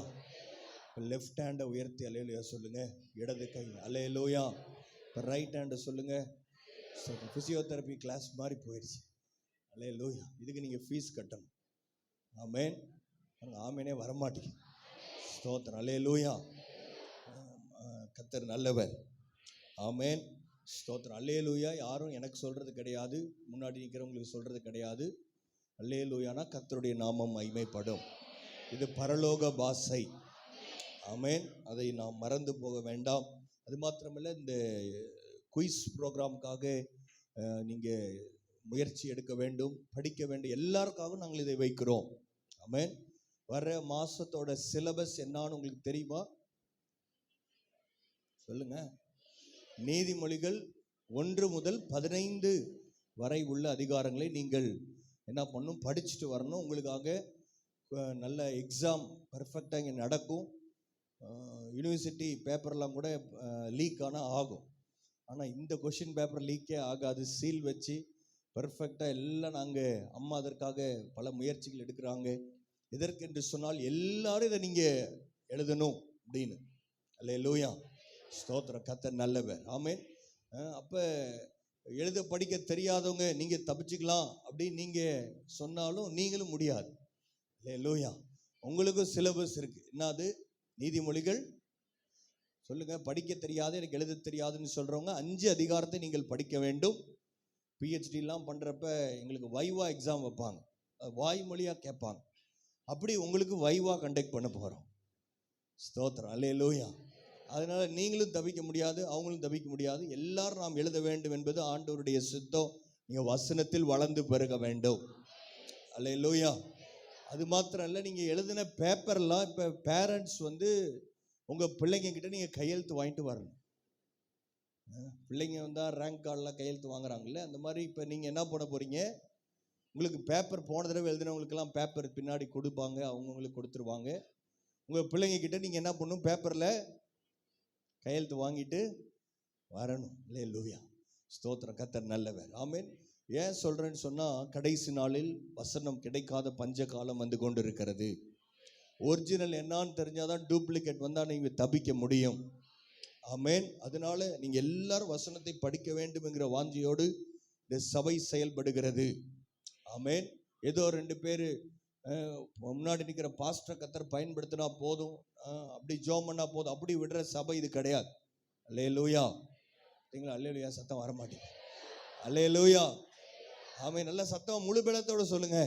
இப்போ லெஃப்ட் ஹேண்டை உயர்த்தி அல்லேலூயா சொல்லுங்கள். இடது கை அல்லேலூயா. இப்போ ரைட் ஹேண்டை சொல்லுங்கள். ஃபிசியோதெரப்பி கிளாஸ் மாதிரி போயிடுச்சு. அல்லேலூயா. இதுக்கு நீங்கள் ஃபீஸ் கட்டணும். ஆமேன். ஆமேனே வரமாட்டேங்க. ஸ்தோத்திரம். அல்லேலூயா. கர்த்தர் நல்லவர். ஆமேன். ஸ்தோத்திரம். அல்லேலூயா. யாரும் எனக்கு சொல்கிறது கிடையாது, முன்னாடி நிற்கிறவங்களுக்கு சொல்கிறது கிடையாது. அல்லேலூயானா கர்த்தருடைய நாமம் மகிமைப்படும். இது பரலோக பாஷை. ஆமேன். அதை நாம் மறந்து போக வேண்டாம். அது மாத்திரமில்லை, இந்த குயிஸ் ப்ரோக்ராமுக்காக நீங்கள் முயற்சி எடுக்க வேண்டும், படிக்க வேண்டும். எல்லாருக்காகவும் நாங்கள் இதை வைக்கிறோம். ஆமேன். வர மாதத்தோட சிலபஸ் என்னான்னு உங்களுக்கு தெரியுமா? சொல்லுங்க. நீதிமொழிகள் 1 முதல் 15 வரை உள்ள அதிகாரங்களை நீங்கள் என்ன பண்ணணும், படிச்சுட்டு வரணும். உங்களுக்காக நல்ல எக்ஸாம் பர்ஃபெக்டாக இங்கே நடக்கும். யூனிவர்சிட்டி பேப்பர்லாம் கூட லீக் ஆனால் ஆகும். ஆனால் இந்த கொஷின் பேப்பர் லீக்கே ஆகாது. சீல் வச்சு பர்ஃபெக்டாக எல்லாம் நாங்கள் அம்மா அதற்காக பல முயற்சிகள் எடுக்கிறாங்க. எதற்கென்று சொன்னால் எல்லாரும் இதை நீங்கள் எழுதணும் அப்படின்னு. அல்லேலூயா. ஸ்தோத்திரம். கர்த்தர் நல்லவர். ஆமேன். அப்போ எழுத படிக்க தெரியாதவங்க நீங்கள் தப்பிச்சுக்கலாம் அப்படின்னு நீங்கள் சொன்னாலும் நீங்களும் முடியாது. அல்லேலூயா. உங்களுக்கும் சிலபஸ் இருக்குது. என்னது? நீதிமொழிகள். சொல்லுங்கள். படிக்க தெரியாது, எனக்கு எழுத தெரியாதுன்னு சொல்கிறவங்க 5 அதிகாரத்தை நீங்கள் படிக்க வேண்டும். பிஹெச்டிலாம் பண்ணுறப்ப எங்களுக்கு வைவா எக்ஸாம் வைப்பாங்க, வாய்மொழியாக கேட்பாங்க. அப்படி உங்களுக்கு வைவா கண்டக்ட் பண்ண போகிறோம். ஸ்தோத்திரம். அல்லேலூயா. அதனால் நீங்களும் தவிக்க முடியாது, அவங்களும் தவிக்க முடியாது. எல்லாரும் நாம் எழுத வேண்டும் என்பது ஆண்டவருடைய சித்தம். நீங்கள் வசனத்தில் வளர்ந்து பெருக வேண்டும். அல்லேலூயா. அது மாத்திரம் இல்லை, நீங்கள் எழுதின பேப்பர்லாம் இப்போ பேரண்ட்ஸ் உங்கள் பிள்ளைங்க கிட்ட நீங்கள் கையெழுத்து வாங்கிட்டு வரணும். பிள்ளைங்க வந்தால் ரேங்க் கார்டெலாம் கையெழுத்து வாங்குறாங்கல்ல, அந்த மாதிரி இப்போ நீங்கள் என்ன பண்ண போகிறீங்க, உங்களுக்கு பேப்பர் போன தடவை எழுதினவங்களுக்கெல்லாம் பேப்பர் பின்னாடி கொடுப்பாங்க, அவங்கவுங்களுக்கு கொடுத்துருவாங்க. உங்கள் பிள்ளைங்க கிட்ட நீங்கள் என்ன பண்ணணும், பேப்பரில் கையெழுத்து வாங்கிட்டு வரணும். அல்லேலூயா. ஸ்தோத்திரம். கர்த்தர் நல்லவர். ஆமேன். ஏன் சொல்கிறேன்னு சொன்னால், கடைசி நாளில் வசனம் கிடைக்காத பஞ்ச காலம் வந்து கொண்டு இருக்கிறது. ஒரிஜினல் என்னான்னு தெரிஞ்சாதான் டூப்ளிகேட் வந்தால் நீங்கள் தப்பிக்க முடியும். ஆமேன். அதனால நீங்கள் எல்லாரும் வசனத்தை படிக்க வேண்டும் என்கிற வாஞ்சியோடு இந்த சபை செயல்படுகிறது. ஆமேன். ஏதோ 2 பேர் முன்னாடி நிற்கிற பாஸ்டர் கர்த்தர் பயன்படுத்தினா போதும், அப்படி ஜோம் பண்ணா போதும், அப்படி விடுற சபை இது கிடையாது. அல்லேலூயா. சரிங்களா? அல்லேலூயா. சத்தம் வரமாட்டேங்க. அல்லேலூயா. ஆமேன். நல்ல சத்தம் முழு பலத்தோட சொல்லுங்க.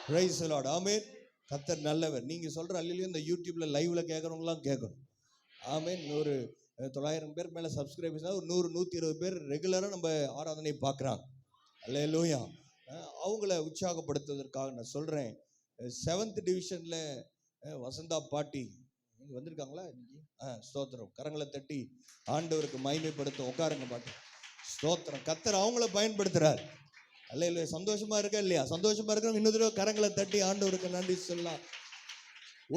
Praise the Lord. ஆமேன். கர்த்தர் நல்லவர். நீங்கள் சொல்கிற அல்லேலூயா இந்த யூடியூப்ல லைவ்ல கேட்குறவங்களாம் கேட்கணும். ஆமேன். ஒரு 900 பேர் மேலே சப்ஸ்கிரைபர்ஸ், ஒரு 100-120 பேர் ரெகுலராக நம்ம ஆராதனை பார்க்குறாங்க. அல்லேலூயா. அவங்கள உற்சாகப்படுத்துவதற்காக நான் சொல்கிறேன். 7th டிவிஷனில் வசந்தா பாட்டி வந்திருக்காங்களா? ஸ்தோத்திரம். கரங்களை தட்டி ஆண்டவருக்கு மகிமைப்படுத்தும். உட்காருங்க பாட்டி. ஸ்தோத்திரம். கர்த்தர் அவங்கள பயன்படுத்துகிறார். அல்லேலூயா. சந்தோஷமாக இருக்கா இல்லையா? சந்தோஷமாக இருக்கிறவங்க இன்னொரு தடவை கரங்களை தட்டி ஆண்டவருக்கு நன்றி சொல்லலாம்.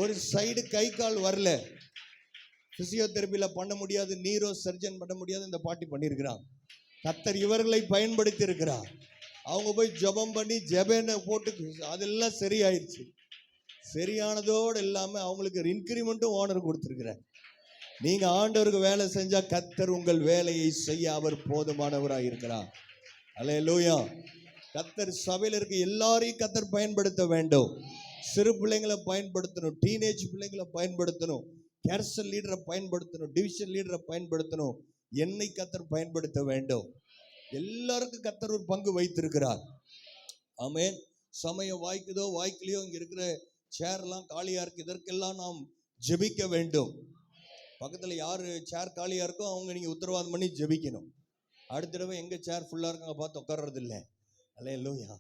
ஒரு சைடு கை கால் வரல, ஃபிசியோதெரப்பியில் பண்ண முடியாது, நீரோ சர்ஜன் பண்ண முடியாது, இந்த பாட்டி பண்ணியிருக்கிறாங்க. கர்த்தர் இவர்களை பயன்படுத்தி இருக்கிறார். அவங்க போய் ஜெபம் பண்ணி ஜெபனை போட்டு அதெல்லாம் சரியாயிடுச்சு. சரியானதோடு இல்லாமல் அவங்களுக்கு இன்க்ரிமெண்ட்டும் ஓனர் கொடுத்துருக்கிறார். நீங்கள் ஆண்டவருக்கு வேலை செஞ்சால் கர்த்தர் உங்கள் வேலையை செய்ய அவர் போதுமானவராக இருக்கிறார். அல்லேலூயா. கர்த்தர் சபையில் இருக்க எல்லாரையும் கர்த்தர் பயன்படுத்த வேண்டும். சிறு பிள்ளைங்களை பயன்படுத்தணும், டீனேஜ் பிள்ளைங்களை பயன்படுத்தணும், கேர்சல் லீடரை பயன்படுத்தணும், டிவிஷன் லீடரை பயன்படுத்தணும். என்னை கர்த்தர் பயன்படுத்த வேண்டும். எல்லாருக்கும் கர்த்தர் ஒரு பங்கு வைத்திருக்கிறார். ஆமேன். சமயம் வாய்க்குதோ வாய்க்கலையோ இங்கே இருக்கிற சேர்லாம் காலியாக இருக்குது. இதற்கெல்லாம் நாம் ஜெபிக்க வேண்டும். பக்கத்துல யாரு சேர் காலியா இருக்கோ அவங்க நீங்க உத்தரவாதம் பண்ணி ஜெபிக்கணும். அடுத்த தடவை எங்க சேர் ஃபுல்லா இருக்காங்க பார்த்து உட்கார்றது இல்லை. அல்லேலூயா.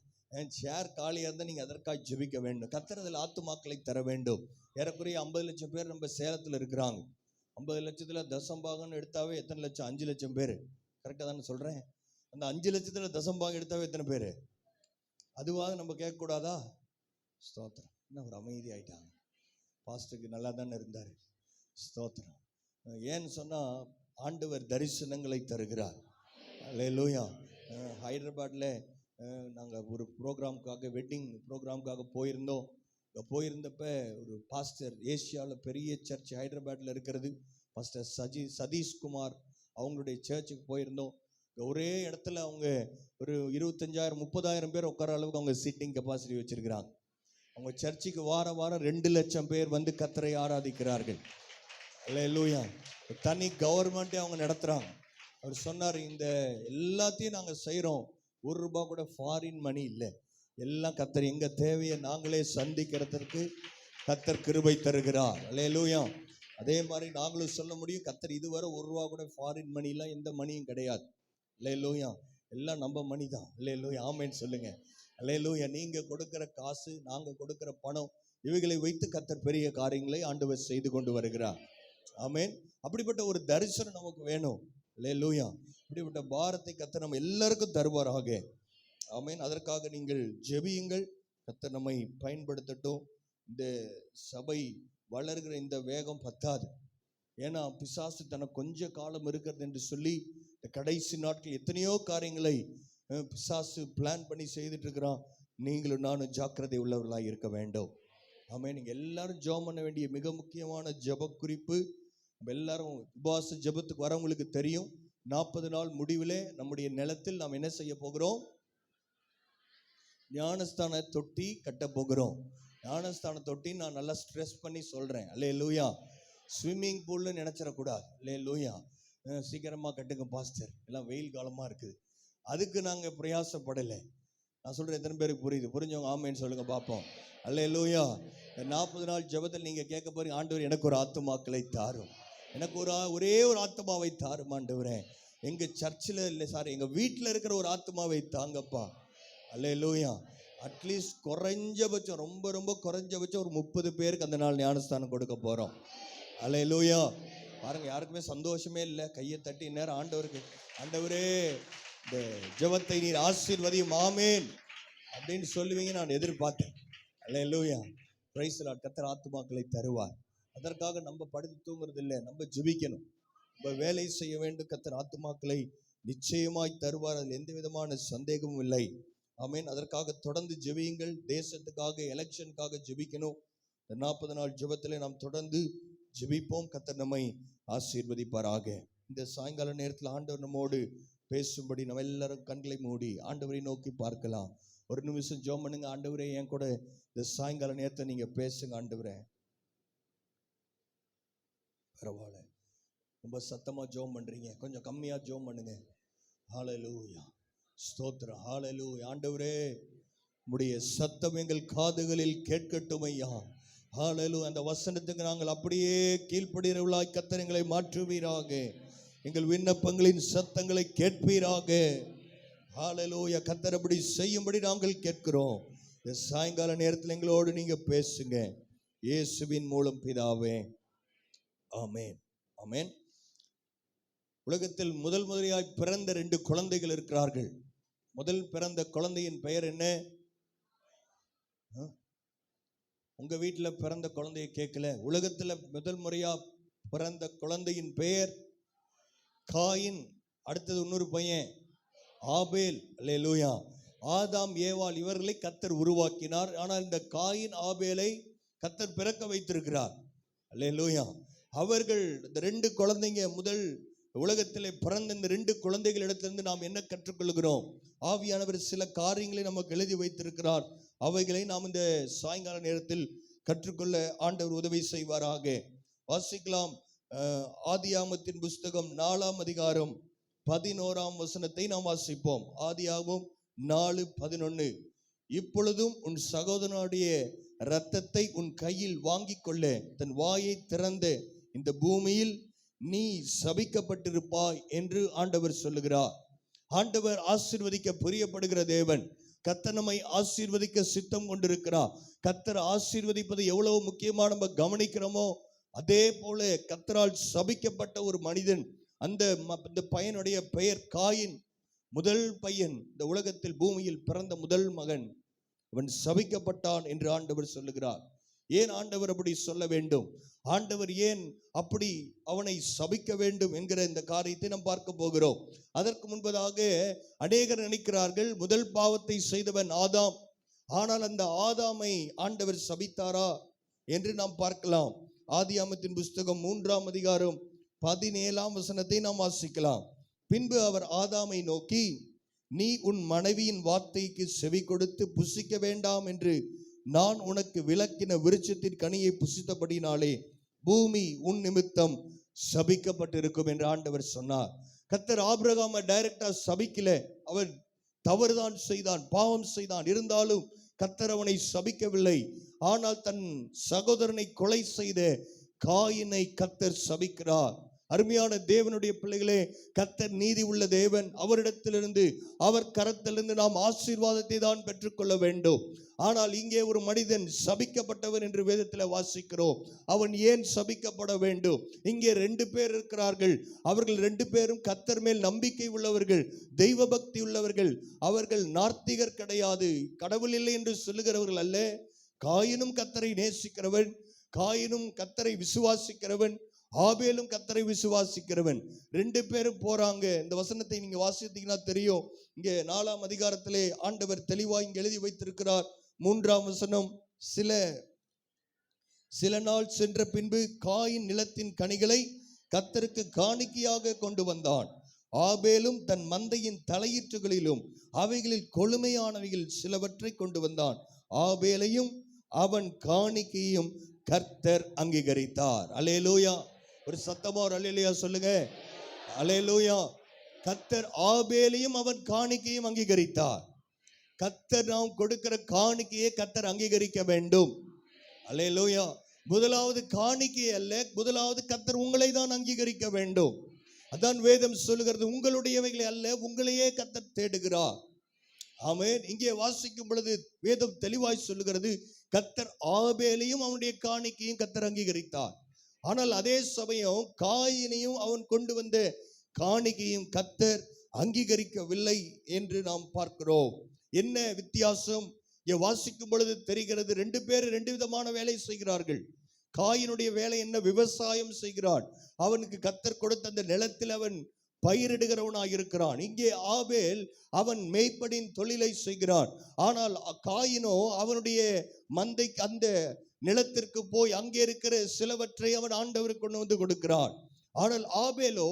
சேர் காலியா இருந்தா நீங்க அதற்காக ஜெபிக்க வேண்டும். கர்த்தரதில் ஆத்துமாக்களை தர வேண்டும். ஏறக்குறைய 50 லட்சம் பேர் நம்ம சேலத்துல இருக்கிறாங்க. 50 லட்சத்துல தசம்பாகம்னு எடுத்தாவே எத்தனை லட்சம்? 5 லட்சம் பேர். கரெக்டா தானே சொல்றேன்? அந்த 5 லட்சத்துல தசம்பாகம் எடுத்தாவே எத்தனை பேர்? அதுவாக நம்ம கேட்கக்கூடாதா? ஸ்தோத்திரம். என்ன ஒரு அமைதி ஆயிட்டாங்க. பாஸ்டருக்கு நல்லா தானே இருந்தார். ஸ்தோத்திரம். ஏன்னு சொன்னா ஆண்டவர் தரிசனங்களை தருகிறார். அல்லேலூயா. ஹைதராபாத்ல நாங்கள் ஒரு ப்ரோக்ராமுக்காக, வெட்டிங் ப்ரோக்ராமுக்காக போயிருந்தோம். போயிருந்தப்ப ஒரு பாஸ்டர், ஏசியாவில் பெரிய சர்ச் ஹைதராபாத்தில் இருக்கிறது, பாஸ்டர் சதீஷ்குமார் அவங்களுடைய சர்ச்சுக்கு போயிருந்தோம். ஒரே இடத்துல அவங்க ஒரு 25,000-30,000 பேர் உட்கார அளவுக்கு அவங்க சீட்டிங் கெப்பாசிட்டி வச்சிருக்கிறாங்க. அவங்க சர்ச்சுக்கு வாரம் 2 லட்சம் பேர் வந்து கர்த்தரை ஆராதிக்கிறார்கள். அல்லேலூயா. தனி கவர்மெண்ட்டே அவங்க நடத்துகிறாங்க. அவர் சொன்னார், இந்த எல்லாத்தையும் நாங்கள் செய்கிறோம், ₹1 கூட ஃபாரின் மணி இல்லை, எல்லாம் கர்த்தர் எங்கள் தேவையை நாங்களே சந்திக்கிறதுக்கு கர்த்தர் கிருபை தருகிறார். அல்லேலூயா. அதே மாதிரி நாங்களும் சொல்ல முடியும், கர்த்தர் இதுவரை ₹1 கூட ஃபாரின் மணிலாம் எந்த மணியும் கிடையாது. அல்லேலூயா. எல்லாம் நம்ம மணி தான். அல்லேலூயா. ஆமேன்னு சொல்லுங்க. அல்லேலூயா. நீங்கள் கொடுக்குற காசு, நாங்கள் கொடுக்குற பணம், இவைகளை வைத்து கர்த்தர் பெரிய காரியங்களை ஆண்டவர் செய்து கொண்டு வருகிறார். ஆமேன். அப்படிப்பட்ட ஒரு தரிசனம் நமக்கு வேணும். அல்லேலூயா. இப்படிப்பட்ட பாரத்தை கர்த்தர் நம்ம எல்லாருக்கும் தருவாராக. ஆமேன். அதற்காக நீங்கள் ஜெபியுங்கள். கர்த்தர் நம்மை பயன்படுத்தட்டும். இந்த சபை வளர்கிற இந்த வேகம் பத்தாது. ஏன்னா பிசாசு தனக்கு கொஞ்ச காலம் இருக்கிறது என்று சொல்லி இந்த கடைசி நாட்கள் எத்தனையோ காரியங்களை பிசாசு பிளான் பண்ணி செய்துட்டு இருக்கிறான். நீங்களும் நானும் ஜாக்கிரதை உள்ளவர்களாக இருக்க வேண்டும். ஆமேன். நீங்கள் எல்லாரும் ஜெபம் பண்ண வேண்டிய மிக முக்கியமான ஜெப குறிப்பு, நம்ம எல்லாரும் உபவாச ஜெபத்துக்கு வரவங்களுக்கு தெரியும், 40 நாள் முடிவிலே நம்முடைய நிலத்தில் நாம் என்ன செய்ய போகிறோம்? ஞானஸ்தான தொட்டி கட்ட போகிறோம். ஞானஸ்தான தொட்டி நான் நல்லா ஸ்ட்ரெஸ் பண்ணி சொல்றேன். அல்லேலூயா. ஸ்விம்மிங் பூல்னு நினைச்சிடக்கூடாது. அல்லேலூயா. சீக்கிரமா கட்டுங்க பாஸ்டர், எல்லாம் வெயில் காலமா இருக்குது, அதுக்கு நாங்கள் பிரயாசப்படலை. நான் சொல்றேன், எத்தனை பேருக்கு புரியுது? புரிஞ்சவங்க ஆமேன்னு சொல்லுங்க பார்ப்போம். அல்லேலூயா. 40 நாள் ஜெபத்தில் நீங்க கேட்க போறீங்க, ஆண்டவர் எனக்கு ஒரு ஆத்துமாக்களை தாரும், எனக்கு ஒரே ஒரு ஆத்மாவை தாரும் ஆண்டவரே. எங்க சர்ச்சில் இல்லை சார், எங்க வீட்டில் இருக்கிற ஒரு ஆத்மாவை தாங்கப்பா. அல்லேலூயா. அட்லீஸ்ட் குறைஞ்சபட்சம், ரொம்ப குறைஞ்சபட்சம் ஒரு 30 பேருக்கு அந்த நாள் ஞானஸ்தானம் கொடுக்க போறோம். அல்லேலூயா. பாருங்க, யாருக்குமே சந்தோஷமே இல்லை. கையை தட்டி நேரம் ஆண்டவருக்கு, ஆண்டவரே இந்த ஜெபத்தை நீர் ஆசீர்வதியும் ஆமேன் அப்படின்னு சொல்லுவீங்க நான் எதிர்பார்த்தேன். அல்லேலூயா. Praise the Lord. கர்த்தர் ஆத்துமாக்களை தருவார். அதற்காக நம்ம படுத்து தூங்குறது இல்லை, நம்ம ஜெபிக்கணும், நம்ம வேலை செய்ய வேண்டும். கர்த்தர் ஆத்துமாக்களை நிச்சயமாய் தருவார், அதில் எந்த விதமான சந்தேகமும் இல்லை. ஆமேன். அதற்காக தொடர்ந்து ஜெபியுங்கள். தேசத்துக்காக, எலெக்ஷனுக்காக ஜெபிக்கணும். இந்த 40 நாள் ஜெபத்திலே நாம் தொடர்ந்து ஜெபிப்போம். கர்த்தர் நம்மை ஆசீர்வதிப்பாராக. இந்த சாயங்கால நேரத்தில் ஆண்டவர் நம்மோடு பேசும்படி நம்ம எல்லாரும் கண்களை மூடி ஆண்டவரை நோக்கி பார்க்கலாம். ஒரு நிமிஷம் ஜெபம் பண்ணுங்க. ஆண்டவரே, என் கூட இந்த சாயங்கால நேரத்தை நீங்க பேசுங்க. ஆண்டவரே, பரவாயில்ல, ரொம்ப சத்தமா ஜெபம் பண்றீங்க, கொஞ்சம் கம்மியா ஜெபம் பண்ணுங்க. ஹல்லேலூயா. ஸ்தோத்திரம். ஹல்லேலூயா. ஆண்டவரே, உம்முடைய சத்தம் எங்கள் காதுகளில் கேட்கட்டும் ஐயா. ஹல்லேலூயா. அந்த வசனத்துக்கு நாங்கள் அப்படியே கீழ்ப்படுகிறவர்களாய் கர்த்தர் எங்களை மாற்றுவீராக. எங்கள் விண்ணப்பங்களின் சத்தங்களை கேட்பீராக. ஹல்லேலூயா. கர்த்தர் அப்படி செய்யும்படி நாங்கள் கேட்கிறோம். இந்த சாயங்கால நேரத்தில் எங்களோடு நீங்க பேசுங்க, இயேசுவின் மூலம் பிதாவே. ஆமென். ஆமென். உலகத்தில் முதலியாய் பிறந்த 2 குழந்தைகள் இருக்கிறார்கள். முதல் பிறந்த குழந்தையின் பெயர் என்ன? உங்க வீட்டில் பிறந்த குழந்தைய கேட்கல. உலகத்தில் முதல் முறையா பிறந்த குழந்தையின் பெயர் காயின். அடுத்தது இன்னொரு பையன் ஆபேல். அல்லேலூயா. ஆதாம் ஏவாள் இவர்களை கர்த்தர் உருவாக்கினார். ஆனால் இந்த காயின் ஆபேலை கர்த்தர் பிறக்க வைத்திருக்கிறார். அல்லேலூயா. அவர்கள் இந்த 2 குழந்தைங்க, முதல் உலகத்திலே பிறந்த இந்த 2 குழந்தைகளிடத்திலிருந்து நாம் என்ன கற்றுக்கொள்கிறோம்? ஆவியானவர் சில காரியங்களை நமக்கு எழுதி வைத்திருக்கிறார். அவைகளை நாம் இந்த சாயங்கால நேரத்தில் கற்றுக்கொள்ள ஆண்டவர் உதவி செய்வாராக. வாசிக்கலாம். ஆதியாகமத்தின் புஸ்தகம் 4ஆம் அதிகாரம் 11ஆம் வசனத்தை நாம் வாசிப்போம். ஆதியாகமம் 4:11. இப்பொழுதும் உன் சகோதரனுடைய இரத்தத்தை உன் கையில் வாங்கிக் கொள்ள தன் வாயை திறந்த இந்த பூமியில் நீ சபிக்கப்பட்டிருப்பாய் என்று ஆண்டவர் சொல்லுகிறார். ஆண்டவர் ஆசீர்வதிக்க பிரியப்படுகிற தேவன். கர்த்தர் நம்மை ஆசீர்வதிக்க சித்தம் கொண்டிருக்கிறார். கர்த்தர் ஆசீர்வதிப்பது எவ்வளவு முக்கியமா நம்ம கவனிக்கிறோமோ அதே போல கர்த்தரால் சபிக்கப்பட்ட ஒரு மனிதன், அந்த பையனுடைய பெயர் காயின். முதல் பையன், இந்த உலகத்தில் பூமியில் பிறந்த முதல் மகன், அவன் சபிக்கப்பட்டான் என்று ஆண்டவர் சொல்லுகிறார். ஏன் ஆண்டவர் அப்படி சொல்ல வேண்டும்? ஆண்டவர் ஏன் அப்படி அவனை சபிக்க வேண்டும் என்கிற இந்த காரியத்தை நாம் பார்க்க போகிறோம். அதற்கு முன்பதாக அநேகர் நினைக்கிறார்கள் முதல் பாவத்தை செய்தவன் ஆதாம். ஆனால் அந்த ஆதாமை ஆண்டவர் சபித்தாரா என்று நாம் பார்க்கலாம். ஆதியாகமத்தின் புஸ்தகம் 3ஆம் அதிகாரம் 17ஆம் வசனத்தை நாம் வாசிக்கலாம். பின்பு அவர் ஆதாமை நோக்கி, நீ உன் மனைவியின் வார்த்தைக்கு செவி கொடுத்து புசிக்க வேண்டாம் என்று நான் உனக்கு விலக்கின விருட்சத்தின் கனியை புசித்தபடினாலே பூமி உன் நிமித்தம் சபிக்கப்பட்டிருக்கும் என்று ஆண்டவர் சொன்னார். கர்த்தர் ஆபிரகாமை டைரக்டா சபிக்கல. அவன் தவறுதான் செய்தான், பாவம் செய்தான். இருந்தாலும் கர்த்தர் அவனை சபிக்கவில்லை. ஆனால் தன் சகோதரனை கொலை செய்த காயினை கர்த்தர் சபிக்கிறார். அருமையான தேவனுடைய பிள்ளைகளே, கர்த்தர் நீதி உள்ள தேவன். அவரிடத்திலிருந்து, அவர் கரத்திலிருந்து நாம் ஆசீர்வாதத்தை தான் பெற்றுக்கொள்ள வேண்டும். ஆனால் இங்கே ஒரு மனிதன் சபிக்கப்பட்டவன் என்று வேதத்தில் வாசிக்கிறோம். அவன் ஏன் சபிக்கப்பட வேண்டும்? இங்கே 2 பேர் இருக்கிறார்கள். அவர்கள் 2 பேரும் கர்த்தர் மேல் நம்பிக்கை உள்ளவர்கள், தெய்வ பக்தி உள்ளவர்கள். அவர்கள் நார்த்திகர் கிடையாது, கடவுள் இல்லை என்று சொல்லுகிறவர்கள் அல்ல. காயினும் கர்த்தரை நேசிக்கிறவன், காயினும் கர்த்தரை விசுவாசிக்கிறவன், ஆபேலும் கர்த்தரை விசுவாசிக்கிறவன். 2 பேரும் போறாங்க. இந்த வசனத்தை நீங்க வாசித்தீங்கன்னா தெரியும். இங்கே 4ஆம் அதிகாரத்திலே ஆண்டவர் தெளிவாக இங்கே எழுதி வைத்திருக்கிறார். 3ஆம் வசனம், சில நாள் சென்ற பின்பு காயின் நிலத்தின் கனிகளை கர்த்தருக்கு காணிக்கையாக கொண்டு வந்தான். ஆபேலும் தன் மந்தையின் தலையீற்றுகளிலும் அவைகளில் கொழுமையானவைகள் சிலவற்றை கொண்டு வந்தான். ஆபேலையும் அவன் காணிக்கையும் கர்த்தர் அங்கீகரித்தார். அல்லேலூயா. ஒரு சத்தமா ஒரு அல்லேலூயா சொல்லுங்க. அல்லேலூயா. கர்த்தர் ஆபேலையும் அவன் காணிக்கையும் அங்கீகரித்தார். கர்த்தர் நாம் கொடுக்கிற காணிக்கையை கர்த்தர் அங்கீகரிக்க வேண்டும். அல்லேலூயா. முதலாவது காணிக்கை அல்ல, முதலாவது கர்த்தர் உங்களை தான் அங்கீகரிக்க வேண்டும். அதான் வேதம் சொல்லுகிறது, உங்களுடையவைகளை அல்ல, உங்களையே கர்த்தர் தேடுகிறார். ஆமென். இங்கே வாசிக்கும் பொழுது வேதம் தெளிவாய் சொல்லுகிறது, கர்த்தர் ஆபேலையும் அவனுடைய காணிக்கையும் கர்த்தர் அங்கீகரித்தார். ஆனால் அதே சமயம் காயினையும் அவன் கொண்டு வந்த காணிக்கையும் கர்த்தர் அங்கீகரிக்கவில்லை என்று நாம் பார்க்கிறோம். என்ன வித்தியாசம்? இங்கே வாசிக்கும் பொழுது தெரிகிறது, 2 பேர் 2 விதமான வேலை செய்கிறார்கள். காயினுடைய வேலை என்ன? விவசாயம் செய்கிறான். அவனுக்கு கர்த்தர் கொடுத்த அந்த நிலத்தில் அவன் பயிரிடுகிறவனாக இருக்கிறான். இங்கே ஆபேல் அவன் மேய்ப்படின் தொழிலை செய்கிறான். ஆனால் காயினோ அவனுடைய மந்தைக்கு அந்த நிலத்திற்கு போய் அங்கே இருக்கிற சிலவற்றை அவன் ஆண்டவருக்கு கொண்டு வந்து கொடுக்கிறான். ஆனால் ஆபேலோ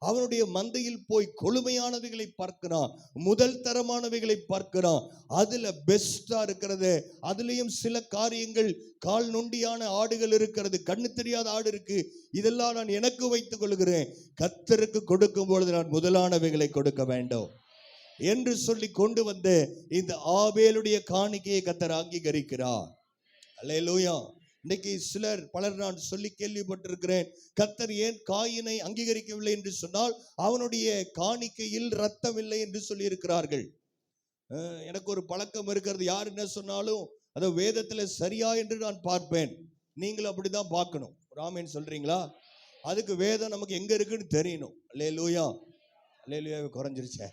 அவனுடைய மந்தையில் போய் கொழுமையானவைகளை பார்க்கிறான், முதல் தரமானவைகளை பார்க்கிறான். அதுல பெஸ்டா இருக்கிறது. அதுலயும் சில காரியங்கள், கால் நொண்டியான ஆடுகள் இருக்கிறது, கண்ணு தெரியாத ஆடு இருக்கு. இதெல்லாம் நான் எனக்கு வைத்துக் கொள்கிறேன். கர்த்தருக்கு கொடுக்கும் பொழுது நான் முதலானவைகளை கொடுக்க வேண்டும் என்று சொல்லி கொண்டு வந்த இந்த ஆபேலுடைய காணிக்கையை கர்த்தர் அங்கீகரிக்கிறார். அல்லேலூயா. இன்னைக்கு பலர் நான் சொல்லி கேள்விப்பட்டிருக்கிறேன், கர்த்தர் ஏன் காயினை அங்கீகரிக்கவில்லை என்று சொன்னால் அவனுடைய காணிக்கையில் ரத்தம் இல்லை என்று சொல்லி இருக்கிறார்கள். எனக்கு ஒரு பழக்கம் இருக்கிறது, யார் என்ன சொன்னாலும் அதை வேதத்துல சரியா என்று நான் பார்ப்பேன். நீங்களும் அப்படிதான் பார்க்கணும். ராமேன் சொல்றீங்களா? அதுக்கு வேதம் நமக்கு எங்க இருக்குன்னு தெரியணும். அல்லேலூயா. அல்லேலூயா குறைஞ்சிருச்சே.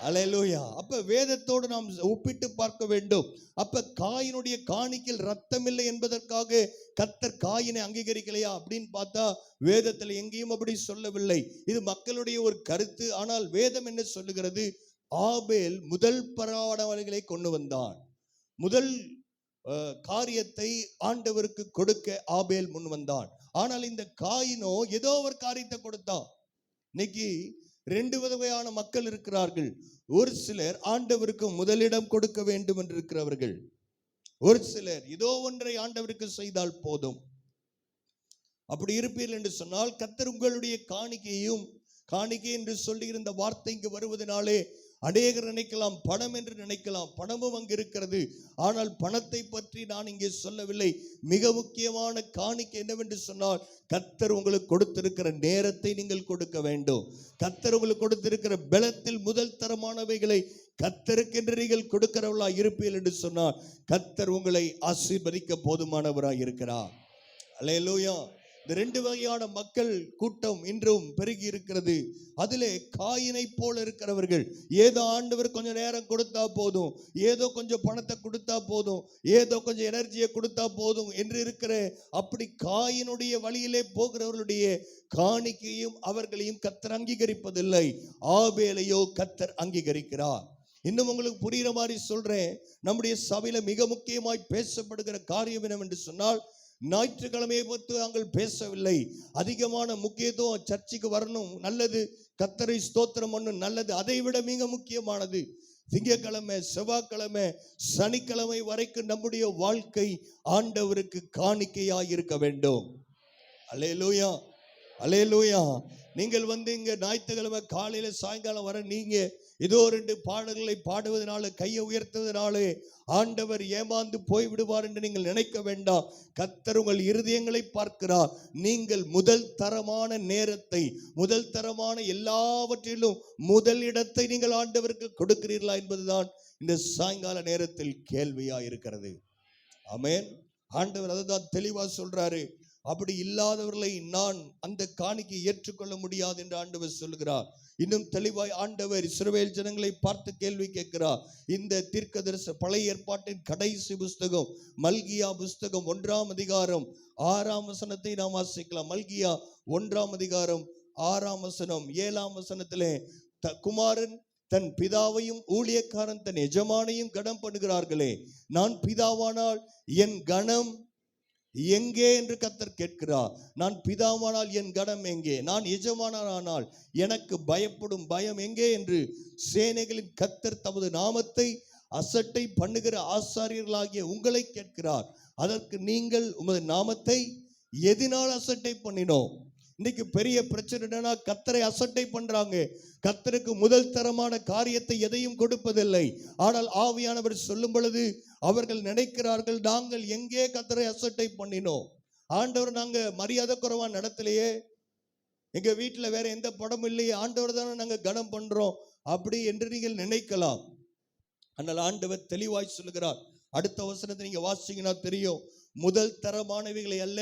அல்லேலூயா. அப்ப வேதத்தோடு நாம் ஒப்பிட்டு பார்க்க வேண்டும். அப்ப காயினுடைய காணிக்கையில் ரத்தம் இல்லை என்பதற்காக கர்த்தர் காயினை அங்கீகரிக்கலையா அப்படின்னு பார்த்தா வேதத்தில் எங்கேயும் அப்படி சொல்லவில்லை. இது மக்களுடைய ஒரு கருத்து. ஆனால் வேதம் என்ன சொல்லுகிறது? ஆபேல் முதல் பராடவர்களை கொண்டு வந்தான். முதல் காரியத்தை ஆண்டவருக்கு கொடுக்க ஆபேல் முன் வந்தான். ஆனால் இந்த காயினோ ஏதோ ஒரு காரியத்தை கொடுத்தான். இன்னைக்கு 2 வகையான மக்கள் இருக்கிறார்கள். ஒரு சிலர் ஆண்டவருக்கு முதலிடம் கொடுக்க வேண்டும் என்று இருக்கிறவர்கள். ஒரு சிலர் ஏதோ ஒன்றை ஆண்டவருக்கு செய்தால் போதும். அப்படி இருப்பீர்கள் என்று சொன்னால் கர்த்தர் உங்களுடைய காணிக்கை என்று சொல்லி இருந்த வார்த்தை இங்கு வருவதனாலே அநேகர் நினைக்கலாம் பணம் என்று நினைக்கலாம், பணமும் அங்கு இருக்கிறது. ஆனால் பணத்தை பற்றி நான் இங்கே சொல்லவில்லை. மிக முக்கியமான காணிக்கை என்னவென்று சொன்னால், கர்த்தர் உங்களுக்கு கொடுத்திருக்கிற நேரத்தை நீங்கள் கொடுக்க வேண்டும். கர்த்தர் உங்களுக்கு கொடுத்திருக்கிற பலத்தில் முதல் தரமானவைகளை கர்த்தருக்கென்று நீங்கள் கொடுக்கிறவர்களாக இருப்பீர்கள் என்று சொன்னால், கர்த்தர் உங்களை ஆசீர்வதிக்க போதுமானவராக இருக்கிறார். அல்லேலூயா. இந்த 2 வகையான மக்கள் கூட்டம் இன்றும் பெருகி இருக்கிறது. அதிலே காயினை போல இருக்கிறவர்கள், ஏதோ ஆண்டவர் கொஞ்சம் நேரம் கொடுத்தா போதும், ஏதோ கொஞ்சம் பணத்தை கொடுத்தா போதும், ஏதோ கொஞ்சம் எனர்ஜியை கொடுத்தா போதும் என்று இருக்கிற அப்படி காயினுடைய வழியிலே போகிறவர்களுடைய காணிக்கையும் அவர்களையும் கர்த்தர் அங்கீகரிப்பதில்லை. ஆபேலையோ கர்த்தர் அங்கீகரிக்கிறார். இன்னும் உங்களுக்கு புரிகிற மாதிரி சொல்றேன். நம்முடைய சபையில மிக முக்கியமாய் பேசப்படுகிற காரியம் என்னவென்று சொன்னால், ஞாயிற்றுக்கிழமையை பற்றி நாங்கள் பேசவில்லை. அதிகமான முக்கியத்துவம் சர்ச்சுக்கு வரணும், நல்லது. கர்த்தரை ஸ்தோத்திரம் பண்ணணும், நல்லது. அதை விட மிக முக்கியமானது திங்கட்கிழமை, செவ்வாய்க்கிழமை, சனிக்கிழமை வரைக்கும் நம்முடைய வாழ்க்கை ஆண்டவருக்கு காணிக்கையாய் இருக்க வேண்டும். அல்லேலூயா, அல்லேலூயா. நீங்கள் இங்க ஞாயிற்றுக்கிழமை காலையில சாயங்காலம் வர நீங்க ஏதோ 2 பாடல்களை பாடுவதனால, கையை உயர்த்துவதனாலே ஆண்டவர் ஏமாந்து போய்விடுவார் என்று நீங்கள் நினைக்க வேண்டாம். கர்த்தர் உங்கள் இருதயங்களை பார்க்கிறார். நீங்கள் முதல் தரமான நேரத்தை, முதல் தரமான எல்லாவற்றிலும் முதல் இடத்தை நீங்கள் ஆண்டவருக்கு கொடுக்கிறீர்களா என்பதுதான் இந்த சாயங்கால நேரத்தில் கேள்வியா இருக்கிறது. ஆமென். ஆண்டவர் அதுதான் தெளிவா சொல்றாரு. அப்படி இல்லாதவர்களை நான் அந்த காணிக்கை ஏற்றுக்கொள்ள முடியாது என்று ஆண்டவர் சொல்கிறார். இன்னும் தெளிவாய் ஆண்டவர் இஸ்ரவேல் ஜனங்களை பார்த்து கேள்வி கேட்கிறார். இந்த தீர்க்கதரிசன பழைய ஏற்பாட்டின் கடைசி புஸ்தகம் மல்கியா புஸ்தகம் 1ஆம் அதிகாரம் 6ஆம் வசனத்தை நாம் வாசிக்கலாம். மல்கியா 1ஆம் அதிகாரம் 6ஆம் வசனம் 7ஆம் வசனத்திலே, குமாரன் தன் பிதாவையும் ஊழியக்காரன் தன் எஜமானையும் கனம் பண்ணுகிறார்களே, நான் பிதாவானால் என் கனம் எங்கே என்று கர்த்தர் கேட்கிறார். நான் பிதாவானால் என் கனம் எங்கே? நான் எஜமானானால் எனக்கு பயப்படும் பயம் எங்கே என்று சேனைகளின் கர்த்தர் தமது நாமத்தை அசட்டை பண்ணுகிற ஆசாரியர்களாகிய உங்களை கேட்கிறார். அதற்கு நீங்கள் உமது நாமத்தை எதினால் அசட்டை பண்ணினோம்? இன்னைக்கு பெரிய பிரச்சனை என்னன்னா, கர்த்தரை அசட்டை பண்றாங்க. கர்த்தருக்கு முதல் தரமான காரியத்தை எதையும் கொடுப்பதில்லை. ஆனால் ஆவியானவர் சொல்லும் பொழுது அவர்கள் நினைக்கிறார்கள், நாங்கள் எங்கே கர்த்தரை அசட்டை பண்ணினோம்? ஆண்டவர் நாங்க மரியாதை குறைவா நடத்தலையே, எங்க வீட்டுல வேற எந்த படமும் இல்லையே, ஆண்டவர் தானே நாங்க கனம் பண்றோம் அப்படி என்று நீங்கள் நினைக்கலாம். ஆனால் ஆண்டவர் தெளிவாய் சொல்லுகிறார். அடுத்த வசனத்தை நீங்க வாசிங்கன்னா தெரியும். முதல் தரமானவைகளை அல்ல,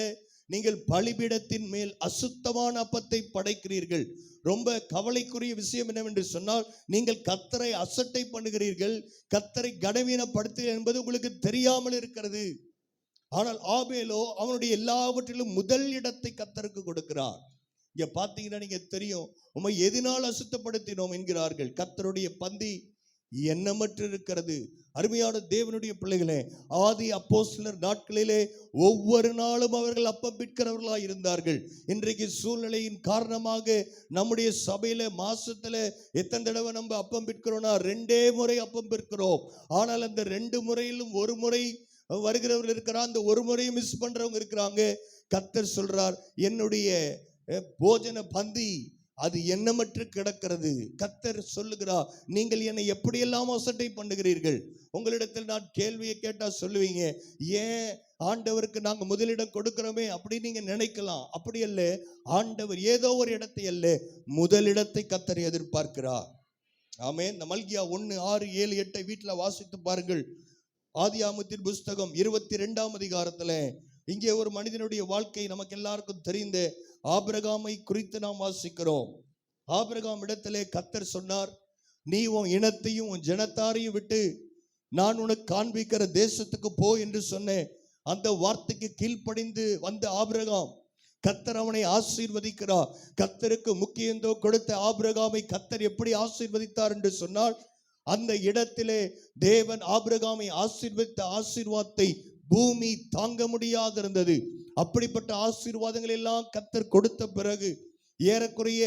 நீங்கள் பலிபீடத்தின் மேல் அசுத்தமான அப்பத்தை படைக்கிறீர்கள். ரொம்ப கவலைக்குரிய விஷயம் என்னவென்று சொன்னால், நீங்கள் கர்த்தரை அசட்டை பண்ணுகிறீர்கள், கர்த்தரை கனவீனப்படுத்துகிறீர்கள் என்பது உங்களுக்கு தெரியாமல் இருக்கிறது. ஆனால் ஆபேலோ அவனுடைய எல்லாவற்றிலும் முதல் இடத்தை கர்த்தருக்கு கொடுக்கிறார். இங்க பாத்தீங்கன்னா நீங்க தெரியும், உம்மை எதினால் அசுத்தப்படுத்தினோம் என்கிறார்கள். கர்த்தருடைய பந்தி எண்ணமற்று இருக்கிறது. அருமையான தேவனுடைய பிள்ளைகளே, ஆதி அப்போஸ்தலர் நாட்களிலே ஒவ்வொரு நாளும் அவர்கள் அப்பம் பிற்கிறவர்களாக இருந்தார்கள். இன்றைக்கு சூழ்நிலையின் காரணமாக நம்முடைய சபையில மாசத்துல எத்தனை தடவை நம்ம அப்பம் பிற்கிறோம்னா 2 முறை அப்பம் பிற்கிறோம். ஆனால் அந்த 2 முறையிலும் ஒரு முறை வருகிறவர்கள் இருக்கிறார், அந்த ஒரு முறையும் மிஸ் பண்றவங்க இருக்கிறாங்க. கர்த்தர் சொல்றார், என்னுடைய போஜன பந்தி அது எண்ணமற்று கிடக்கிறது. கர்த்தர் சொல்லுகிறார், நீங்கள் என்னை எப்படியெல்லாம் அசட்டை பண்ணுகிறீர்கள். உங்களிடத்தில் நான் கேள்வியை கேட்டா சொல்லுவீங்க, ஏன் ஆண்டவருக்கு நாங்க முதலிடம் கொடுக்கிறோமே அப்படின்னு நீங்க நினைக்கலாம். அப்படி அல்ல. ஆண்டவர் ஏதோ ஒரு இடத்தை அல்ல, முதலிடத்தை கர்த்தர் எதிர்பார்க்கிறார். ஆமென். இந்த மல்கியா 1, 6, 7, 8 வீட்டுல வாசித்து பாருங்கள். ஆதியாகமத்தின் புஸ்தகம் 22ஆம் அதிகாரத்துல இங்கே ஒரு மனிதனுடைய வாழ்க்கை நமக்கு எல்லாருக்கும் தெரிந்த ஆபிரகாமை குறித்து நாம் வாசிக்கிறோம். ஆபிரகாம் இடத்திலே கர்த்தர் சொன்னார், நீ உன் இனத்தையும் உன் ஜனத்தாரையும் விட்டு நான் உனக்கு காண்பிக்கிற தேசத்துக்கு போ என்று சொன்னேன். அந்த வார்த்தைக்கு கீழ்ப்படிந்து வந்த ஆபிரகாம், கர்த்தர் அவனை ஆசீர்வதிக்கிறார். கர்த்தருக்கு முக்கியத்துவம் கொடுத்த ஆபிரகாமை கர்த்தர் எப்படி ஆசீர்வதித்தார் என்று சொன்னால், அந்த இடத்திலே தேவன் ஆபிரகாமை ஆசீர்வதித்த ஆசீர்வாதத்தை பூமி தாங்க முடியாது இருந்தது. அப்படிப்பட்ட ஆசீர்வாதங்கள் எல்லாம் கர்த்தர் கொடுத்த பிறகு, ஏறக்குறைய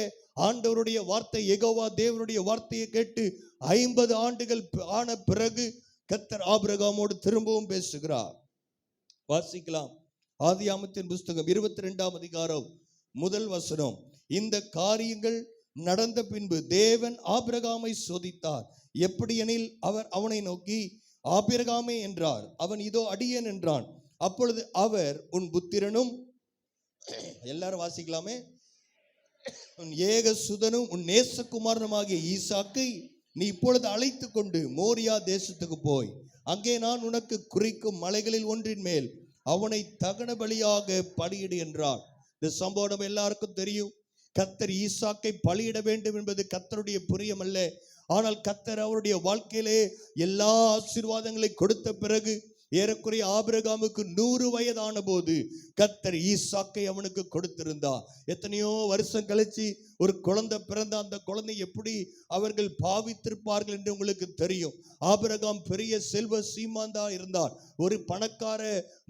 ஆண்டவருடைய வார்த்தை, யெகோவா தேவனுடைய வார்த்தையை கேட்டு 50 ஆண்டுகள் ஆன பிறகு கர்த்தர் ஆபிரகாமோடு திரும்பவும் பேசுகிறார். வாசிக்கலாம். ஆதியாகமத்தின் புஸ்தகம் 22ஆம் அதிகாரம் 1 வசனம். இந்த காரியங்கள் நடந்த பின்பு தேவன் ஆபிரகாமை சோதித்தார். எப்படி எனில் அவர் அவனை நோக்கி ஆபிரகாமே என்றார். அவன் இதோ அடியேன் என்றான். அப்பொழுது அவர் உன் புத்திரனும், எல்லாரும் வாசிக்கலாமே, உன் ஏக சுதனும் உன் நேசகுமாரனுமாகிய ஈசாக்கை நீ இப்பொழுது அழைத்து கொண்டு மோரியா தேசத்துக்கு போய் அங்கே நான் உனக்கு குறிக்கும் மலைகளில் ஒன்றின் மேல் அவனை தகன பலியாக பலியிடு என்றார். இந்த சம்பவம் எல்லாருக்கும் தெரியும். கர்த்தர் ஈசாக்கை பலியிட வேண்டும் என்பது கர்த்தருடைய பிரியம் அல்ல. ஆனால் கர்த்தர் அவருடைய வாழ்க்கையிலே எல்லா ஆசீர்வாதங்களை கொடுத்த பிறகு ஏறக்குறைய ஆபிரகாமுக்கு 100 வயதான போது கர்த்தர் ஈசாக்கை அவனுக்கு கொடுத்திருந்தார். எத்தனையோ வருஷம் கழிச்சு ஒரு குழந்தை பிறந்த அந்த குழந்தை எப்படி அவர்கள் பாவித்திருப்பார்கள் என்று உங்களுக்கு தெரியும். ஆபிரகாம் பெரிய செல்வ சீமாந்தா இருந்தார். ஒரு பணக்கார